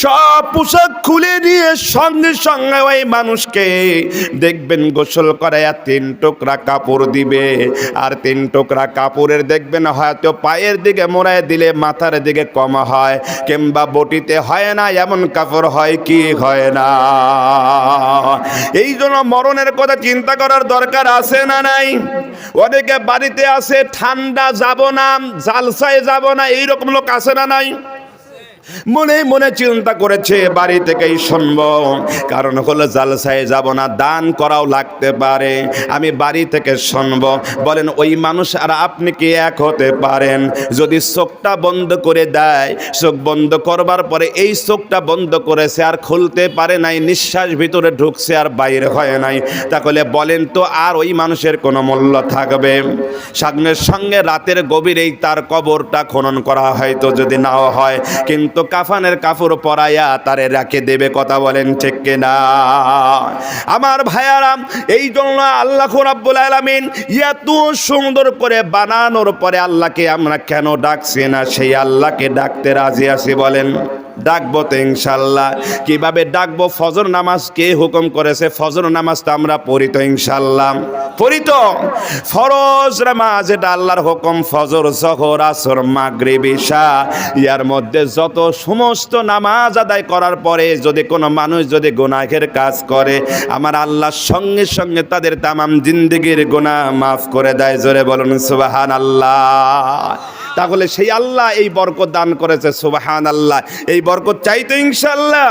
সব পোশাক খুলে নিয়ে সঙ্গে সঙ্গে ওই মানুষকে দেখবেন গোসল করায়া 3 টুকরা কাপড় দিবে। আর 3 টুকরা কাপড়ের দেখবেন হয়তো পায়ের দিকে মোড়ায় দিলে মাথার দিকে কম হয়, কিংবা বটিতে হয় না, এমন কাপড় হয় কি হয় না। এই জন্য মরণের কথা চিন্তা করার দরকার আছে না নাই? অনেকে বাড়িতে আছে ঠান্ডা যাব না, জালসায় যাব না, এইরকম লোক আছে না নাই? মনে মনে চিন্তা করেছে বাড়ি থেকেই শুনবো, কারণ হলো জালসায় যাব না, দান করাও লাগতে পারে, আমি বাড়ি থেকে শুনবো। বলেন ওই মানুষ আর আপনি কি এক হতে পারেন? যদি চোখটা বন্ধ করে দেয়, চোখ বন্ধ করবার পরে এই চোখটা বন্ধ করেছে আর খুলতে পারে নাই, নিঃশ্বাস ভিতরে ঢুকছে আর বাইরে হয় নাই, তাহলে বলেন তো আর ওই মানুষের কোনো মূল্য থাকবে? সঙ্গে সঙ্গে রাতের গভীরেই তার কবরটা খনন করা হয়তো যদি নাও হয়, কিন্তু তো কাফানের কাপড় পরাইয়া তারে রাখে দেবে। কথা বলেন ঠিক কিনা? আমার ভাইয়ারা, এই জন্য আল্লাহ রাব্বুল আলামিন এত সুন্দর করে বানানোর পরে আল্লাহকে আমরা কেন ডাকছি না? সেই আল্লাহকে ডাকতে রাজি আছি, বলেন ডাকবো তো ইনশাল্লাহ। কিভাবে ডাকবো? ফজর নামাজ কে হুকুম করেছে? ফজর নামাজ তো আমরা পড়ি তো ইনশাল্লাহ, পড়ি তো। ফরজ নামাজ এটা আল্লাহর হুকুম, ফজর, জোহর, আসর, মাগরিব, ইশা, ইয়ার মধ্যে যত সমস্ত নামাজ আদায় করার পরে যদি কোনো মানুষ যদি গুনাহের কাজ করে, আমার আল্লাহ সঙ্গে সঙ্গে তাদের তামাম জিন্দেগির গুনাহ মাফ করে দেয়। জোরে বলুন সুবহানাল্লাহ। তাহলে সেই আল্লাহ এই বরকত দান করেছে, সুবহানাল্লাহ। এই বরকত চাইতো ইনশাআল্লাহ।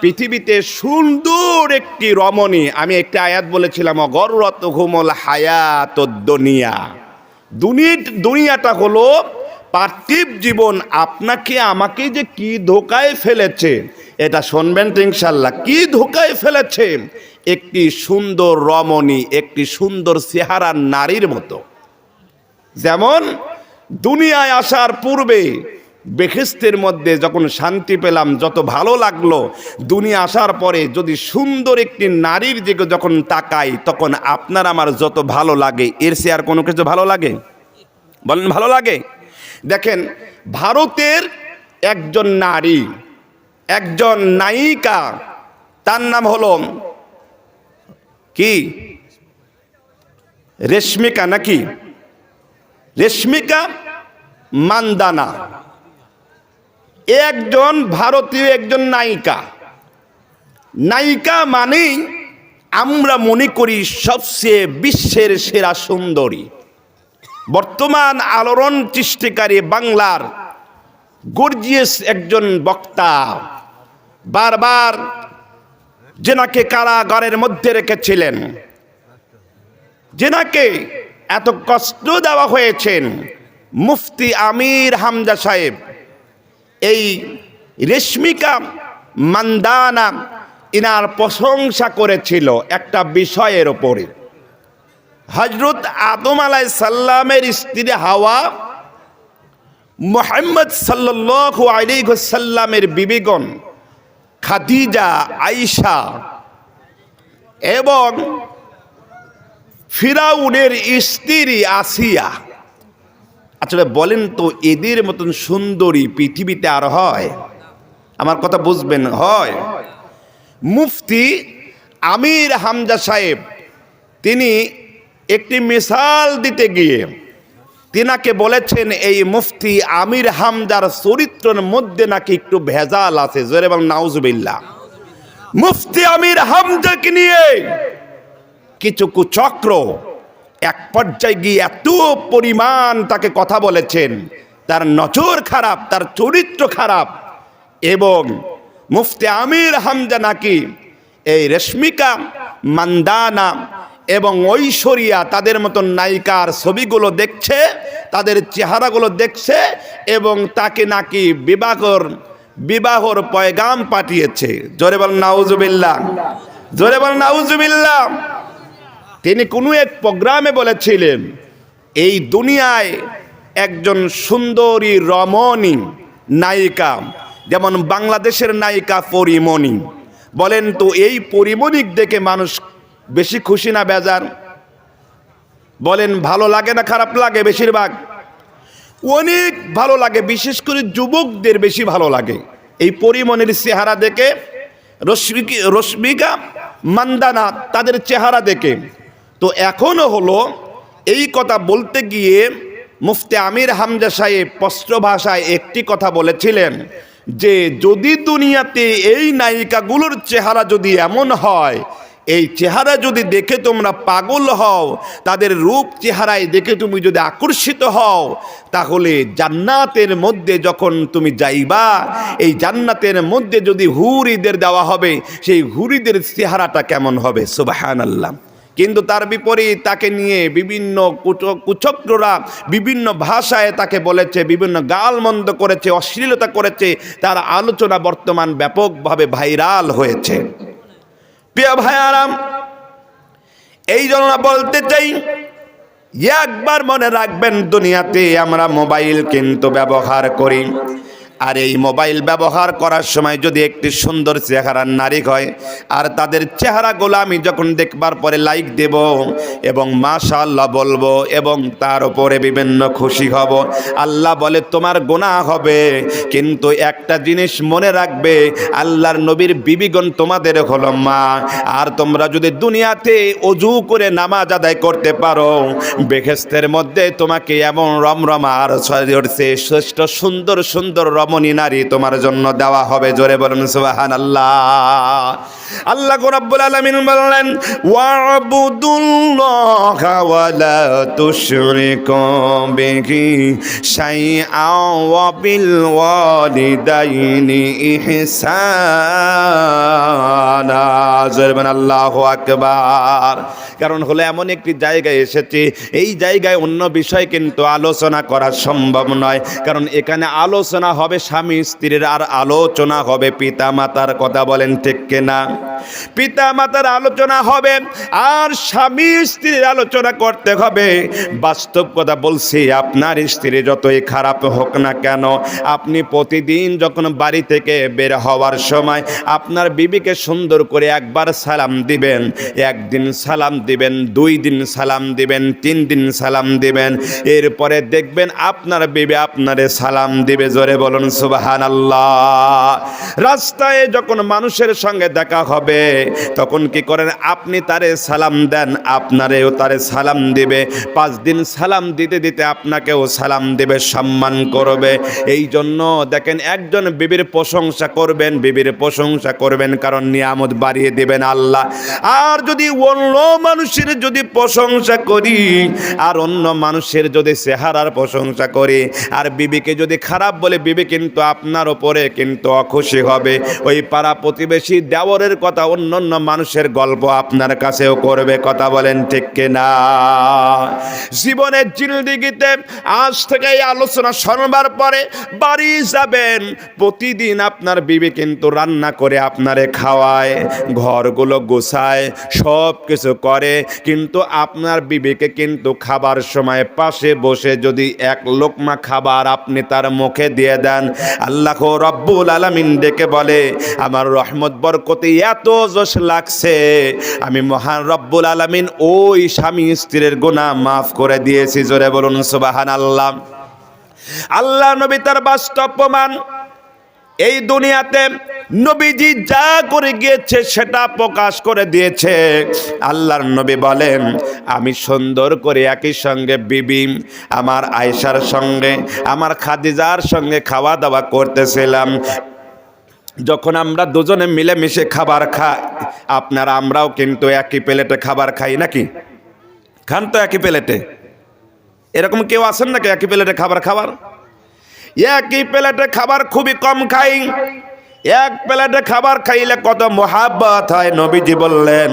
পৃথিবীতে সুন্দর একটি রমণী, আমি একটি আয়াত বলেছিলাম, গররাতুহুমুল হায়াতুদ দুনিয়া। দুনিয়াটা হলো পার্থিব জীবন, আপনাকে আমাকে যে কি ধোকায় ফেলেছে, এটা শুনবেন তো ইনশাআল্লাহ। কি ধোকায় ফেলেছে? একটি সুন্দর রমণী, একটি সুন্দর চেহারার নারীর মতো। যেমন দুনিয়ায় আসার পূর্বে বেহেশতের মধ্যে যখন শান্তি পেলাম, যত ভালো লাগলো, দুনিয়া আসার পরে যদি সুন্দর একটি নারীর দিকে যখন তাকাই, তখন আপনার আমার যত ভালো লাগে, এর চেয়ে আর কোনো কিছু ভালো লাগে? বলেন ভালো লাগে? দেখেন, ভারতের একজন নারী, একজন নায়িকা, তার নাম হলো কি? রেশমিকা, নাকি? রেশমিকা মান্দানা, একজন ভারতীয় একজন নায়িকা। নায়িকা মানেই আমরা মনে করি সবচেয়ে বিশ্বের সেরা সুন্দরী। বর্তমান আলোড়ন সৃষ্টিকারী বাংলার গর্জিয়াস একজন বক্তা, বারবার যেনাকে কারাগারের মধ্যে রেখেছিলেন, যেনাকে এত কষ্ট দেওয়া হয়েছেন, মুফতি আমির হামজা সাহেব, এই রেশমিকা মান্দানা ইনার প্রশংসা করেছিল একটা বিষয়ের ওপরে। হযরত আদম আলাইহিস সালামের স্ত্রী হাওয়া, মুহাম্মদ সাল্লাল্লাহু আলাইহি ওয়াসাল্লামের বিবিগণ খাদিজা, আয়েশা এবং ফিরাউনের স্ত্রী আসিয়া। আসলে বলেন তো, এদের মতন সুন্দরী পৃথিবীতে আর হয়? আমার কথা বুঝবেন, হয়? মুফতি আমির হামজা সাহেব তিনি একটি মিসাল দিতে গিয়ে তিনাকে বলেছেন, এই মুফতি আমির হামজার চরিত্রের মধ্যে নাকি একটু ভেজাল আছে। জোরে বলেন নাউজুবিল্লাহ। মুফতি আমির হামজাকে নিয়ে কিছু কুচক্র এক পর্যায়ে গিয়ে এত পরিমাণ তাকে কথা বলেছেন, তার নজর খারাপ, তার চরিত্র খারাপ। এবং মুফতি আমির হামজা নাকি এই রেশমিকা মান্দানা এবং ঐশ্বরিয়া, তাদের মতন নায়িকার ছবিগুলো দেখছে, তাদের চেহারাগুলো দেখছে, এবং তাকে নাকি বিবাহর পয়গাম পাঠিয়েছে। জোরে বলেন নাউজুবিল্লাহ, জোরে বলেন নাউজুবিল্লাহ। তিনি কোনো এক প্রোগ্রামে বলেছিলেন, এই দুনিয়ায় একজন সুন্দরী রমণী নায়িকা, যেমন বাংলাদেশের নায়িকা পরিমণি, বলেন তো এই পরিমণিক দেখে মানুষ বেশি খুশি না বেজার? বলেন ভালো লাগে না খারাপ লাগে? বেশিরভাগ অনেক ভালো লাগে, বিশেষ করে যুবকদের বেশি ভালো লাগে এই পরিমণির চেহারা দেখে, রশ্মিকা মান্দানা তাদের চেহারা দেখে। তো এখনো হলো এই কথা বলতে গিয়ে মুফতি আমির হামজা সাহেব স্পষ্ট ভাষায় একটি কথা বলেছিলেন যে যদি দুনিয়াতে এই নায়িকাগুলোর চেহারা যদি এমন হয়, এই চেহারা যদি দেখে তোমরা পাগল হও, তাদের রূপ চেহারায় দেখে তুমি যদি আকর্ষিত হও, তাহলে জান্নাতের মধ্যে যখন তুমি যাইবা, এই জান্নাতের মধ্যে যদি হুরিদের দেওয়া হবে, সেই হুরিদের চেহারাটা কেমন হবে? সুবহানাল্লাহ। কিন্তু তার বিপরীত তাকে নিয়ে বিভিন্ন কুচক্ররা বিভিন্ন ভাষায় তাকে বলেছে, বিভিন্ন গালমন্দ করেছে, অশ্লীলতা করেছে, তার আলোচনা বর্তমান ব্যাপকভাবে ভাইরাল হয়েছে। প্রিয় ভাইয়ারাম, এই জন্য বলতে চাই, একবার মনে রাখবেন, দুনিয়াতে আমরা মোবাইল কিন্তু ব্যবহার করি, আর এই মোবাইল ব্যবহার করার সময় যদি একটি সুন্দর চেহারার নারী হয়, আর তাদের চেহারাগুলো আমি যখন দেখবার পরে লাইক দেব এবং মাশাআল্লাহ বলবো এবং তার উপরে বিভিন্ন খুশি হব, আল্লাহ বলে তোমার গুনাহ হবে। কিন্তু একটা জিনিস মনে রাখবে, আল্লাহর নবীর বিবিগণ তোমাদের হলো মা, আর তোমরা যদি দুনিয়াতে অজু করে নামাজ আদায় করতে পারো, বেহেশতের মধ্যে তোমাকে এমন রমরমা আর শ্রেষ্ঠ সুন্দর সুন্দর রমণী নারী তোমার জন্য দেওয়া হবে। জোরে বলুন সুবহানাল্লাহ। আল্লাহ রাব্বুল আলামিন বললেন, ওয়াবুদুল্লাহা ওয়া লা তুশরিকু বিহি শাইআন ওয়া বিল ওয়ালিদাইনি ইহসানা। জোরে বলুন আল্লাহু আকবার। কারণ হলো এমন একটি জায়গায় এসেছে, এই জায়গায় অন্য বিষয় কিন্তু আলোচনা করা সম্ভব নয়, কারণ এখানে আলোচনা হবে স্বামী স্ত্রীর, আর আলোচনা হবে পিতা মাতার। কথা বলেন ঠিক কিনা? পিতা মাতার আলোচনা হবে আর স্বামী স্ত্রীর আলোচনা করতে হবে। বাস্তব কথা বলছি, আপনার স্ত্রী যতই খারাপ হোক না কেন, আপনি প্রতিদিন যখন বাড়ি থেকে বের হওয়ার সময় আপনার বিবিকে সুন্দর করে একবার সালাম দিবেন, একদিন সালাম দিবেন, 2 দিন সালাম দিবেন, 3 দিন সালাম দিবেন, এরপরে দেখবেন আপনার বিবি আপনারে সালাম দিবে। জোরে বলুন সুবহানাল্লাহ। রাস্তায় যখন মানুষের সঙ্গে দেখা হবে, তখন কি করেন? আপনি তারে সালাম দেন, আপনারেও তারে সালাম দিবে। 5 দিন সালাম দিতে দিতে আপনাকেও সালাম দিবে, সম্মান করবে। এই জন্য দেখেন, একজন বিবির প্রশংসা করবেন, বিবির প্রশংসা করবেন, কারণ নিয়ামত বাড়িয়ে দিবেন আল্লাহ। আর যদি অন্য মানুষের যদি প্রশংসা করি, আর অন্য মানুষের যদি চেহারার প্রশংসা করি, আর বিবিকে যদি খারাপ বলে, বিবি কিন্তু আপনার ওপরে কিন্তু অখুশি হবে। ওই পাড়া প্রতিবেশী দেওরের কথা, অন্য অন্য মানুষের গল্প আপনার কাছেও করবে। কথা বলেন ঠিক কিনা? জীবনের জিন্দেগিতে আজ থেকে এই আলোচনা শোনবার পরে বাড়ি যাবেন, প্রতিদিন আপনার বিবি কিন্তু রান্না করে আপনারে খাওয়ায়, ঘরগুলো গোছায়, সব কিছু করে, কিন্তু আপনার বিবিকে কিন্তু খাবার সময় পাশে বসে যদি 1 লোকমা খাবার আপনি তার মুখে দিয়ে দেন, আল্লাহ রাব্বুল আলামিন ডেকে বলে, আমার রহমত বরকতে এত জোশ লাগছে, আমি মহান রব্বুল আলামিন ওই স্বামী স্ত্রীর গুনাহ মাফ করে দিয়েছি। জোরে বলুন সুবহানাল্লাহ। আল্লাহ নবী তার বাস্তব প্রমাণ এই দুনিয়াতে নবীজি যা করে গিয়েছে সেটা প্রকাশ করে দিয়েছে। আল্লাহর নবী বলেন, আমি সুন্দর করে একই সঙ্গে বিবি আমার আয়েশার সঙ্গে, আমার খাদিজার সঙ্গে খাওয়া দাওয়া করতেছিলাম। যখন আমরা দুজনে মিলেমিশে খাবার খাই, আপনারা আমরাও কিন্তু একই প্লেটে খাবার খাই নাকি? খান তো একই প্লেটে? এরকম কেউ আছেন নাকি একই প্লেটে খাবার খাবার? একই প্লেটে খাবার খুবই কম খাই। এক প্লেটে খাবার খাইলে কত মোহাব্বত হয়। নবীজি বললেন,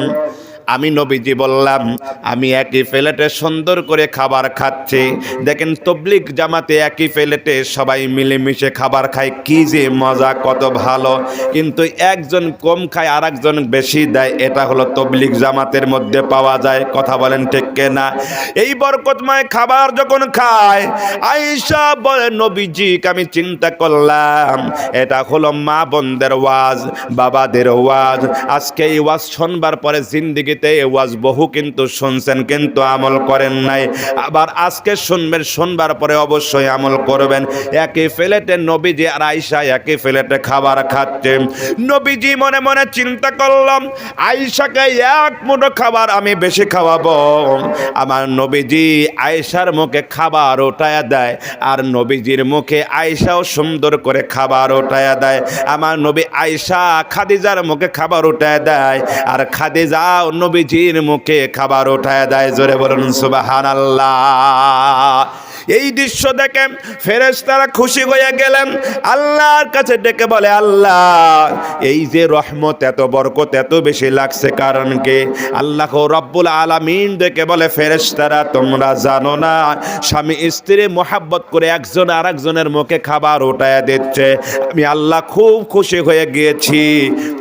আমি নবীজি বললাম আমি একই প্লেটে সুন্দর করে খাবার খাচ্ছি। দেখেন তবলিগ জামাতে একই প্লেটে সবাই মিলেমিশে খাবার খায়, কি যে মজা, কত ভালো। কিন্তু একজন কম খায় আর একজন বেশি দেয়, এটা হলো তবলিগ জামাতের মধ্যে পাওয়া যায়। কথা বলেন ঠিক কিনা? এই বরকতময় খাবার যখন খায়, আয়েশা বলে নবীজি আমি চিন্তা করলাম এটা হলো মা বোনদের ওয়াজ, বাবাদের ওয়াজ। আজকে এই ওয়াজ শুনবার পরে জিন্দেগিতে এই ওয়াজ বহু কিন্তু শুনছেন কিন্তু আমল করেন নাই, আবার আজকে শুনবেন, শুনবার পরে অবশ্যই আমল করবেন। একই প্লেটে নবীজি আর আয়েশা একই প্লেটে খাবার খাচ্ছে। নবীজি মনে মনে চিন্তা করলাম আয়েশাকে এক মুঠো খাবার আমি বেশি খাওয়াবো। আমার নবীজি আয়েশার মুখে খাবার ওঠায়া দেয়, আর নবীজির মুখে আয়েশাও সুন্দর করে খাবার ওঠায়া দেয়। আমার নবী আয়েশা খাদিজার মুখে খাবার উঠায় দেয়, আর খাদিজাও নবীজির মুখে খাবার উঠায় দেয়। জোরে বলুন সুবহানাল্লাহ। এই দৃশ্য দেখে ফেরেশতারা খুশি হয়ে গেলেন, আল্লাহর কাছে ডেকে বলে আল্লাহ এই যে রহমত এত বরকত এত বেশি লাগছে কারণ কে? আল্লাহ রব্বুল আলামিন ডেকে বলে ফেরেশতারা তোমরা জানো না স্বামী স্ত্রী মোহাব্বত করে একজন আরেকজনের মুখে খাবার উঠায়া দিচ্ছে, আমি আল্লাহ খুব খুশি হয়ে গিয়েছি।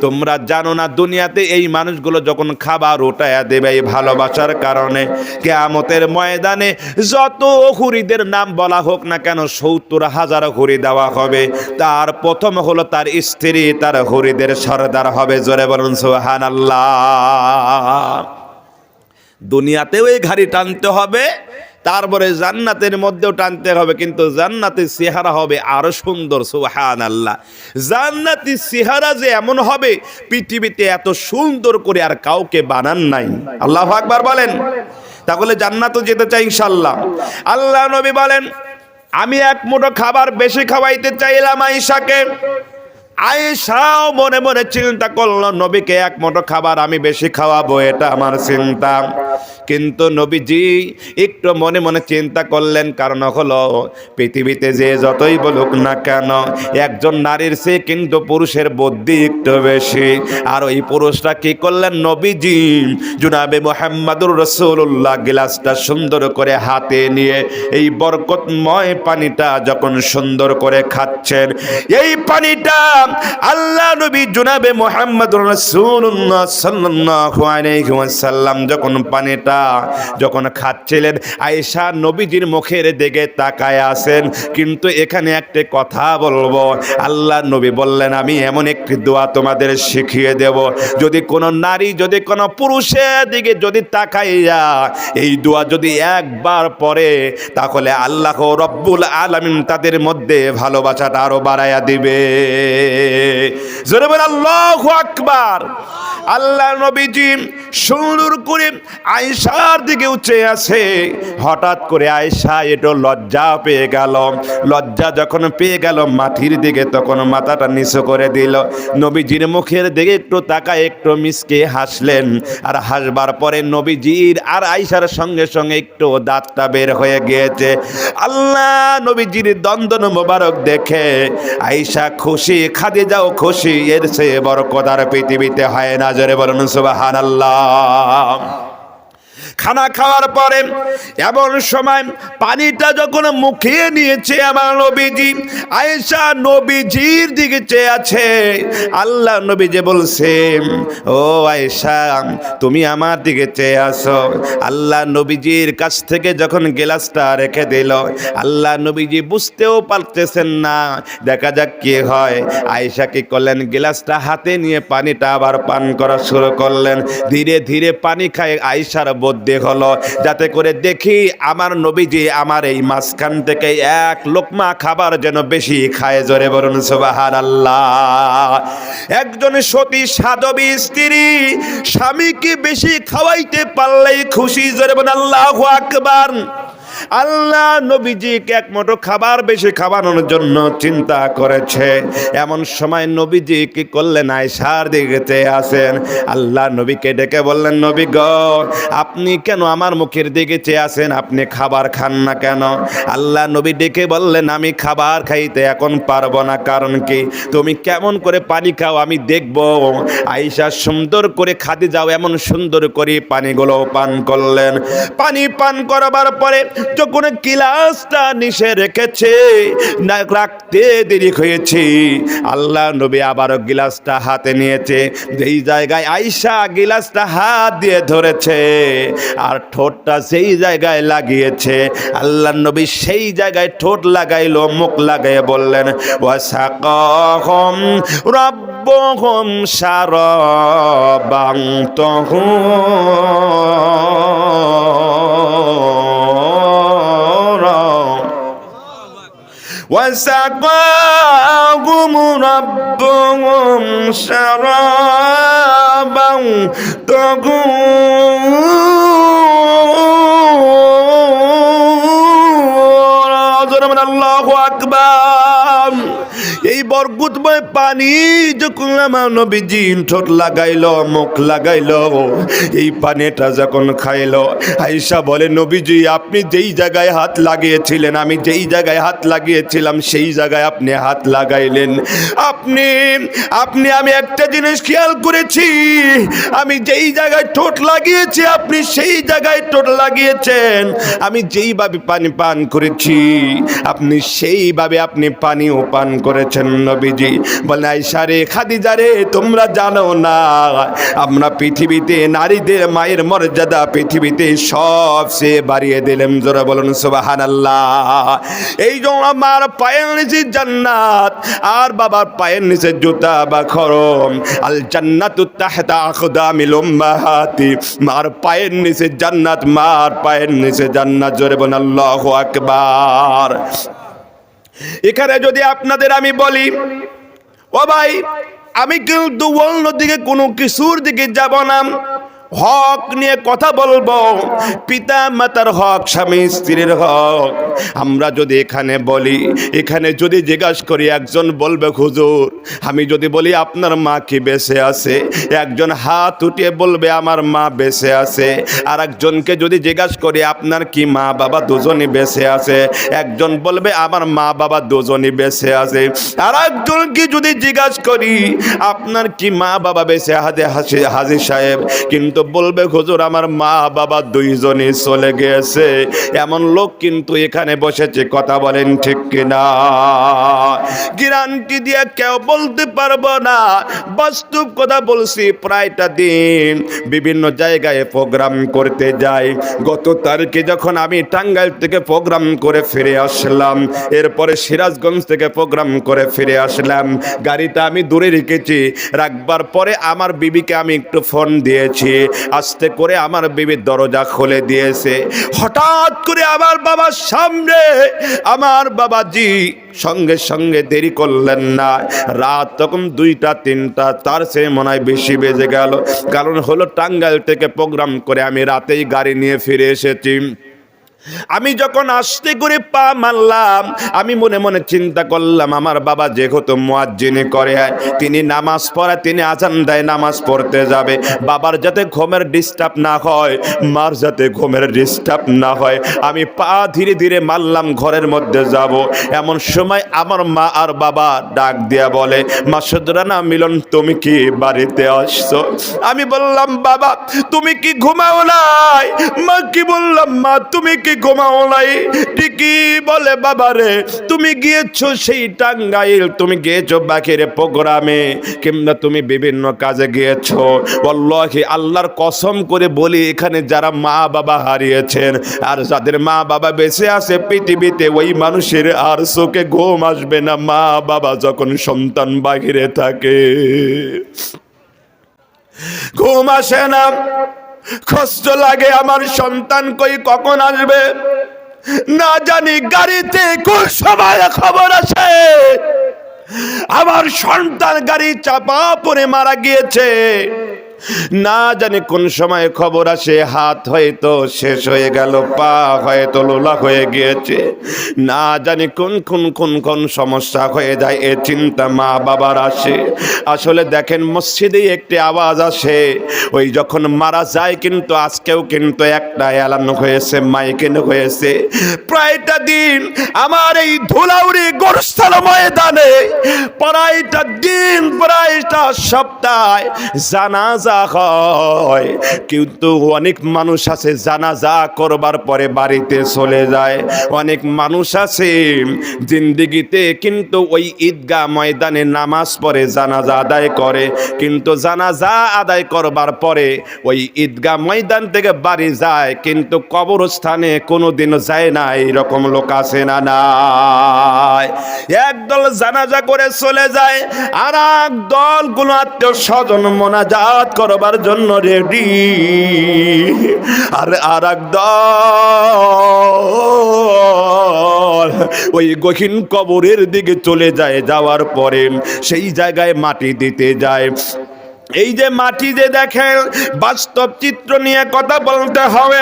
তোমরা জানো না দুনিয়াতে এই মানুষগুলো যখন খাবার উঠায়া দেবে এই ভালোবাসার কারণে, কিয়ামতের ময়দানে যত হুরিদের নাম বলা হোক না কেন ৭০,০০০ হুরি দেওয়া হবে, তার প্রথম হলো তার স্ত্রী তার হুরিদের সরদার হবে। জোরে বলুন সুবহানাল্লাহ। দুনিয়াতেও এই ঘাড়ি টানতে হবে, তারপরে জান্নাতের মধ্যেও টানতে হবে, কিন্তু জান্নাতের চেহারা হবে আরো সুন্দর। সুবহানাল্লাহ। জান্নাতের চেহারা যে এমন হবে পৃথিবীতে এত সুন্দর করে আর কাউকে বানান নাই। আল্লাহু আকবার বলেন। তাহলে জান্নাতও যেতে চাই ইনশাআল্লাহ। আল্লাহ নবী বলেন আমি এক মুঠো খাবার বেশি খাওয়াইতে চাইলাম আয়েশাকে। আয়েশাও মনে মনে চিন্তা করলো নবীকে এক মুঠো খাবার আমি বেশি খাওয়াবো, এটা আমার চিন্তা। কিন্তু নবীজি একটু মনে মনে চিন্তা করলেন, কারণ হলো পৃথিবীতে যে যতই বলুক না কেন একজন নারীর চেয়ে কিন্তু পুরুষের বুদ্ধি একটু বেশি। আর ওই পুরুষটা কি করলেন, নবীজি জনাবে মুহাম্মদুর রাসূলুল্লাহ গ্লাসটা সুন্দর করে হাতে নিয়ে এই বরকতময় পানিটা যখন সুন্দর করে খাচ্ছেন, এই পানিটা আল্লাহ নবী জনাবে মুহাম্মদুর রাসূলুল্লাহ সাল্লাল্লাহু আলাইহি ওয়াসাল্লাম যখন পানিটা যখন খাচ্ছিলেন, আয়েশা নবীজির মুখের দিকে তাকায় আছেন। কিন্তু এখানে একটা কথা বলবো, আল্লাহ নবী বললেন আমি এমন একটি দোয়া তোমাদের শিখিয়ে দেব, যদি কোনো নারী যদি কোনো পুরুষের দিকে যদি তাকাইয়া এই দোয়া যদি একবার পড়ে, তাহলে আল্লাহ রব্বুল আলামিন তাদের মধ্যে ভালোবাসাটা আরো বাড়ায়া দিবে। জোরে বলেন আল্লাহু আকবার। আল্লাহ নবীজি সুন্দর করে আয়েশার দিকে উঠে আসে। হঠাৎ করে আয়েশা একটু লজ্জা পেয়ে গেল। লজ্জা যখন পেয়ে গেল মাটির দিকে তখন মাথাটা নিচু করে দিল। নবীজির মুখের দিকে একটু তাকায় একটু মিসকে হাসলেন, আর হাসবার পরে নবীজির আর আয়েশার সঙ্গে সঙ্গে একটু দাঁতটা বের হয়ে গিয়েছে। আল্লাহ নবীজির দন্দন মোবারক দেখে আয়েশা খুশি, খাদিজাও খুশি, এর চেয়ে বরকত আর পৃথিবীতে হয় না। জোরে বলুন সুবহানাল্লাহ। খানা খাওয়ার পরে এমন সময় পানিটা যখন মুখে নিয়েছে আমার নবীজি, আয়েশা নবীজির দিকে চেয়ে আছে। আল্লাহ নবীজি বলছে ও আয়েশা তুমি আমার দিকে চেয়ে আসো। আল্লাহ নবীজির কাছ থেকে যখন গ্লাসটা রেখে দিল, আল্লাহ নবীজি বুঝতেও পারতেছেন না, দেখা যাক কি হয়। আয়েশা কি করলেন, গ্লাসটা হাতে নিয়ে পানিটা আবার পান করা শুরু করলেন। ধীরে ধীরে পানি খায় আয়েশার বুদ্ধি হলো যাতে করে দেখি আমার নবীজি আমার এই মাঝখান থেকে এক লোকমা খাবার যেন বেশি খায়। জোরে বলুন সুবহানাল্লাহ। একজন সতী সাধবী স্ত্রী স্বামীকে বেশি খাওয়াইতে পারলেই খুশি। জোরে বলুন আল্লাহু আকবার। আল্লাহ নবীজিকে এক মুঠো খাবার বেশি খাওয়ানোর জন্য চিন্তা করেছে। এমন সময় নবীজি কি করলেন, আয়েশার দিকে চেয়ে আসেন। আল্লাহ নবীকে ডেকে বললেন, নবী গো, আপনি কেন আমার মুখের দিকে চেয়ে আসেন? আপনি খাবার খান না কেন? আল্লাহ নবী ডেকে বললেন, আমি খাবার খাইতে এখন পারবো না। কারণ কি? তুমি কেমন করে পানি খাও আমি দেখব। আয়েশা সুন্দর করে খাদিজাও এমন সুন্দর করে পানিগুলো পান করলেন। পানি পান করবার পরে যখন গিলাসটা নিচে রেখেছে, না রাখতে দেরি হয়েছে, আল্লাহ নবী আবারও গিলাসটা হাতে নিয়েছে। যেই জায়গায় আয়েশা গিলাসটা হাত দিয়ে ধরেছে আর ঠোঁটটা সেই জায়গায় লাগিয়েছে, আল্লাহ নবী সেই জায়গায় ঠোঁট লাগাইলো, মুখ লাগাইয়ে বললেন, ওয়াসাকাহুম রাব্বুহুম শারাবান তাহুরা وسقاهم ربهم شرابا طهورا الله أكبر। এই বরকতময় পানি যখন আমার নবীজি ঠোঁট লাগাইলো, মুখ লাগাইলো, এই পানিটা যখন খাইলো, আয়েশা বলে, নবীজি আপনি যেই জায়গায় হাত লাগিয়েছিলেন, আমি যেই জায়গায় হাত লাগিয়েছিলাম সেই জায়গায় আপনি হাত লাগাইলেন। আপনি আমি একটা জিনিস খেয়াল করেছি, আমি যেই জায়গায় ঠোঁট লাগিয়েছি আপনি সেই জায়গায় ঠোঁট লাগিয়েছেন। আমি যেইভাবে পানি পান করেছি আপনি সেইভাবে আপনি পানিও পান করেছেন। নবীজি বলেন, আয়েশা রে, খাদিজা রে, তোমরা জানো না আমরা পৃথিবীতে নারীদের মায়ের মর্যাদা পৃথিবীতে সবচেয়ে বাড়িয়ে দিলেন। জোরে বলুন সুবহানাল্লাহ। এই জন্য আমার পায়ের নিচে জান্নাত আর বাবার পায়ের নিচে জুতা বা খরম। আল জান্নাতু তাহতা আকদামিল উম্মাহাতি। মার পায়ের নিচে জান্নাত, মার পায়ের নিচে জান্নাত। জোরে বলুন আল্লাহু আকবার। এখানে যদি আপনাদের আমি বলি, ও ভাই, আমি কিন্তু অন্যদিকে কোনো কিছুর দিকে যাব না, হক নিয়ে কথা বলবো। পিতা মাতার হক, স্বামী স্ত্রীর হক। আমরা যদি এখানে বলি, এখানে যদি জিজ্ঞাসা করি, একজন বলবে, হুজুর আমি যদি বলি আপনার মা কি বেঁচে আছে, একজন হাত উঠিয়ে বলবে আমার মা বেঁচে আছে। আর একজনকে যদি জিজ্ঞাসা করি আপনার কি মা বাবা দুজনই বেঁচে আছে, একজন বলবে আমার মা বাবা দুজনই বেঁচে আছে। আর একজনকে যদি জিজ্ঞাসা করি আপনার কি মা বাবা বেঁচে আছে হাজী সাহেব, কিন্তু বলবে হুজুর আমার মা বাবা দুইজনই চলে গেছে। এমন লোক কিন্তু এখানে বসেছে, কথা বলেন ঠিক কিনা? গ্যারান্টি দিয়ে কেউ বলতে পারবো না, বাস্তব কথা বলছি। প্রায়টা দিন বিভিন্ন জায়গায় প্রোগ্রাম করতে যাই। গত তারিখে যখন আমি টাঙ্গাইল থেকে প্রোগ্রাম করে ফিরে আসলাম, এরপরে সিরাজগঞ্জ থেকে প্রোগ্রাম করে ফিরে আসলাম, গাড়িটা আমি দূরে রেখেছি। রাখবার পরে আমার বিবিকে আমি একটু ফোন দিয়েছি, আস্তে করে আমার বিবির দরজা খুলে দিয়েছে। হঠাৎ করে আমার বাবার সামনে আমার বাবাজি সঙ্গে সঙ্গে দেরি করলেন না। রাত তখন 2টা 3টা, তার চেয়ে মনে হয় বেশি বেজে গেল। কারণ হলো টাঙ্গাইল থেকে প্রোগ্রাম করে আমি রাতেই গাড়ি নিয়ে ফিরে এসেছি। আমি যখন আস্তে করে পা মারলাম, আমি মনে মনে চিন্তা করলাম আমার বাবা যেহেতু মুয়াজ্জিনি করে, তিনি নামাজ পড়ায়, তিনি আজান দেয়, নামাজ পড়তে যাবে। বাবার যাতে ঘুমের ডিস্টার্ব না হয়, মার যাতে ঘুমের ডিস্টার্ব না হয়, আমি পা ধীরে ধীরে মারলাম ঘরের মধ্যে যাব। এমন সময় আমার মা আর বাবা ডাক দিয়া বলে, মাসুদ রানা মিলন তুমি কি বাড়িতে আসছো? আমি বললাম বাবা তুমি কি ঘুমাও নাই? মা কি বললাম মা তুমি কি ঘুমাও নাই? ঠিকই বলে বাবা রে, তুমি গিয়েছো সেই টাঙ্গাইল, তুমি গিয়েছো বাকির প্রোগ্রামে, কিংবা তুমি বিভিন্ন কাজে গিয়েছো। ওয়াল্লাহি আল্লাহর কসম করে বলি, এখানে যারা মা বাবা হারিয়েছেন আর যাদের মা বাবা বেঁচে আছে পৃথিবীতে, ওই মানুষের আর চোখে ঘুম আসবে না মা বাবা যখন সন্তান বাহিরে থাকে। ঘুম আসে না, কষ্ট লাগে, আমার সন্তান কই কখন আসবে না জানি। গাড়িতে কোন সময় খবর আসে আমার সন্তান গাড়ি চাপা পড়ে মারা গিয়েছে। না জানি কোন সময় খবর আসে হাত হয়তো শেষ হয়ে গেল, পা হয়তো লোলা হয়ে গিয়েছে, না জানি কোন কোন কোন কোন সমস্যা হয়ে যায়, এ চিন্তা মা বাবার আসে। আসলে দেখেন মসজিদে একটি আওয়াজ আসে, ওই যখন মারা যায় কিন্তু আজকেও কিন্তু একটা এলান হয়েছে, মাইকেন হয়েছে, প্রায়টা দিন আমার এই ধুলাউড়ি গোরস্থান ময়দানে প্রায়টা দিন প্রায়টা সপ্তাহ জানাজা হয়। কিন্তু অনেক মানুষ আছে জানাজা করবার পরে বাড়িতে চলে যায়, অনেক মানুষ আছে জিন্দেগিতে কিন্তু ওই ঈদগাহ ময়দানে নামাজ পড়ে জানাজা আদায় করে, কিন্তু জানাজা আদায় করবার পরে ওই ঈদগাহ ময়দান থেকে বাড়ি যায় কিন্তু কবরস্থানে কোনোদিনও যায় না। এইরকম লোক আছে না নাই? একদল জানাজা করে চলে যায়, আর এক দল কোন আত্মীয় স্বজন মোনাজাত করবার জন্য রেডি, আর এক দল ওই গহীন কবরের দিকে চলে যায়। যাওয়ার পরে সেই জায়গায় মাটি দিতে যায়। এই যে মাটি যে দেখেন, বাস্তব চিত্র নিয়ে কথা বলতে হবে।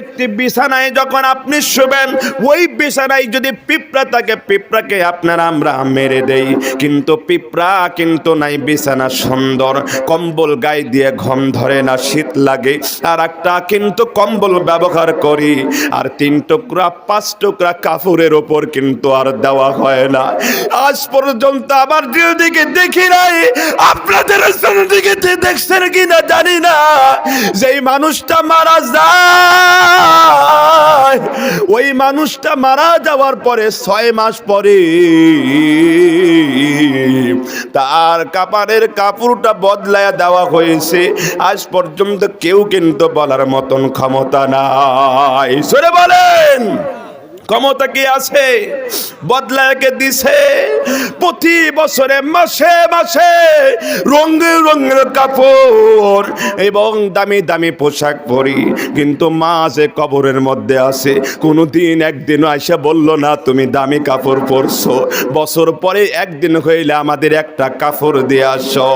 একটি বিছানায় যখন আপনি শুবেন, ওই বিছানায় যদি পিঁপড়া থাকে, পিঁপড়াকে আপনারা আমরা মেরে দেই, কিন্তু পিঁপড়া কিন্তু নাই, বিছানা সুন্দর, কম্বল গায়ে দিয়ে ঘুম ধরে না, শীত লাগে। আর একটা কিন্তু কম্বল ব্যবহার করি, আর 3 টুকরা 5 টুকরা কাপড়ের ওপর কিন্তু আর দেওয়া হয় না। আজ পর্যন্ত আবার দিকে দেখি নাই, আপনাদের দেখছেন কিনা জানি না, যেই মানুষটা মারা যায়, ওই মানুষটা মারা যাওয়ার পরে 6 মাস পরে তার কাপড়ের কাপড়টা বদলায়া দেওয়া হয়েছে। আজ পর্যন্ত কেউ কিন্তু বলার মতন ক্ষমতা নাই। সরে বলেন, ক্ষমতা কি আছে? বদলাকে দিছে। প্রতি বছরে মাসে মাসে রঙের রঙের কাপড় এবং দামি দামি পোশাক পরি, কিন্তু মা যে কবরের মধ্যে আছে, কোনোদিন একদিনও আইসা বলল না তুমি দামি কাপড় পরছো। বছর পরে একদিন হইলে আমাদের একটা কাপড় দিয়ে আসো,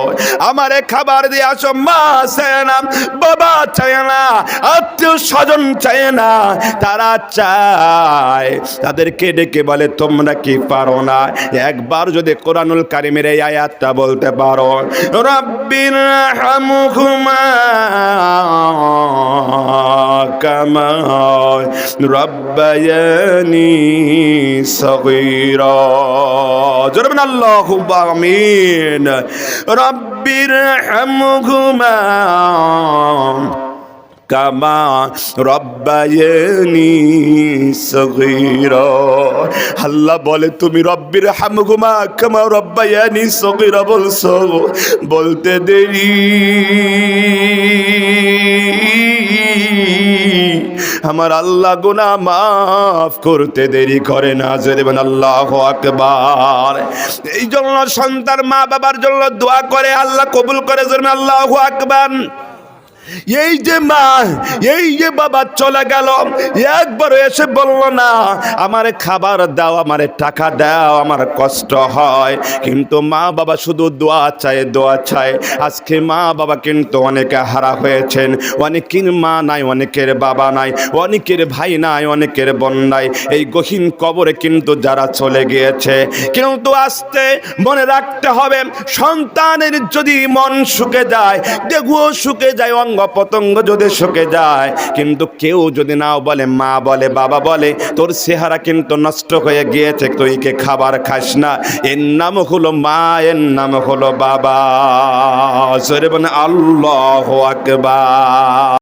আমারে খাবার দিয়ে আসো। মা চায় না, বাবা চায় না, আত্মীয় স্বজন চায় না, তারা চায় তাদেরকে ডেকে বলে তোমরা কি পারো না? একবার যদি কোরআনুল কারীমের এই আয়াতটা বলতে পারো, রাব্বির হামহুমা কামা রাব্বায়ানি সগীরা, জোরে বলেন আল্লাহুম্মা আমিন। রাব্বির হামহুমা কামা রব্বায়ানি সগীরা। আল্লাহ বলে তুমি রব্বির হামহুমা কামা রব্বায়ানি সগীরা বলছো, বলতে দেরি আমার আল্লাহ গুনাহ মাফ করতে দেরি করে না। যেমন আল্লাহু আকবার। এই জন্য সন্তান মা বাবার জন্য দোয়া করে, আল্লাহ কবুল করে। যেমন আল্লাহু আকবার। এই যে মা, এই যে বাবা চলে গেল, একবার এসে বলল না আমারে খাবার দাও, আমারে টাকা দাও, আমার কষ্ট হয়, কিন্তু মা বাবা শুধু দোয়া চায়, দোয়া চায়। আজকে মা বাবা কিন্তু অনেকে হারা হয়েছেন, অনেকের মা নাই, অনেকের বাবা নাই, অনেকের ভাই নাই, অনেকের বোন নাই। এই গহীন কবরে কিন্তু যারা চলে গিয়েছে, কিন্তু আসতে মনে রাখতে হবে, সন্তানের যদি মন শুকে যায়, দেহও শুকে যায়, অঙ্গ পতঙ্গ যদি শুকে যায়, কিন্তু কেউ যদি নাও বলে, মা বলে, বাবা বলে, তোর চেহারা কিন্তু নষ্ট হয়ে গিয়েছে, তুই কে খাবার খাস না, এর নাম হলো মা, এর নাম হলো বাবা। জোরে বলেন আল্লাহু আকবার।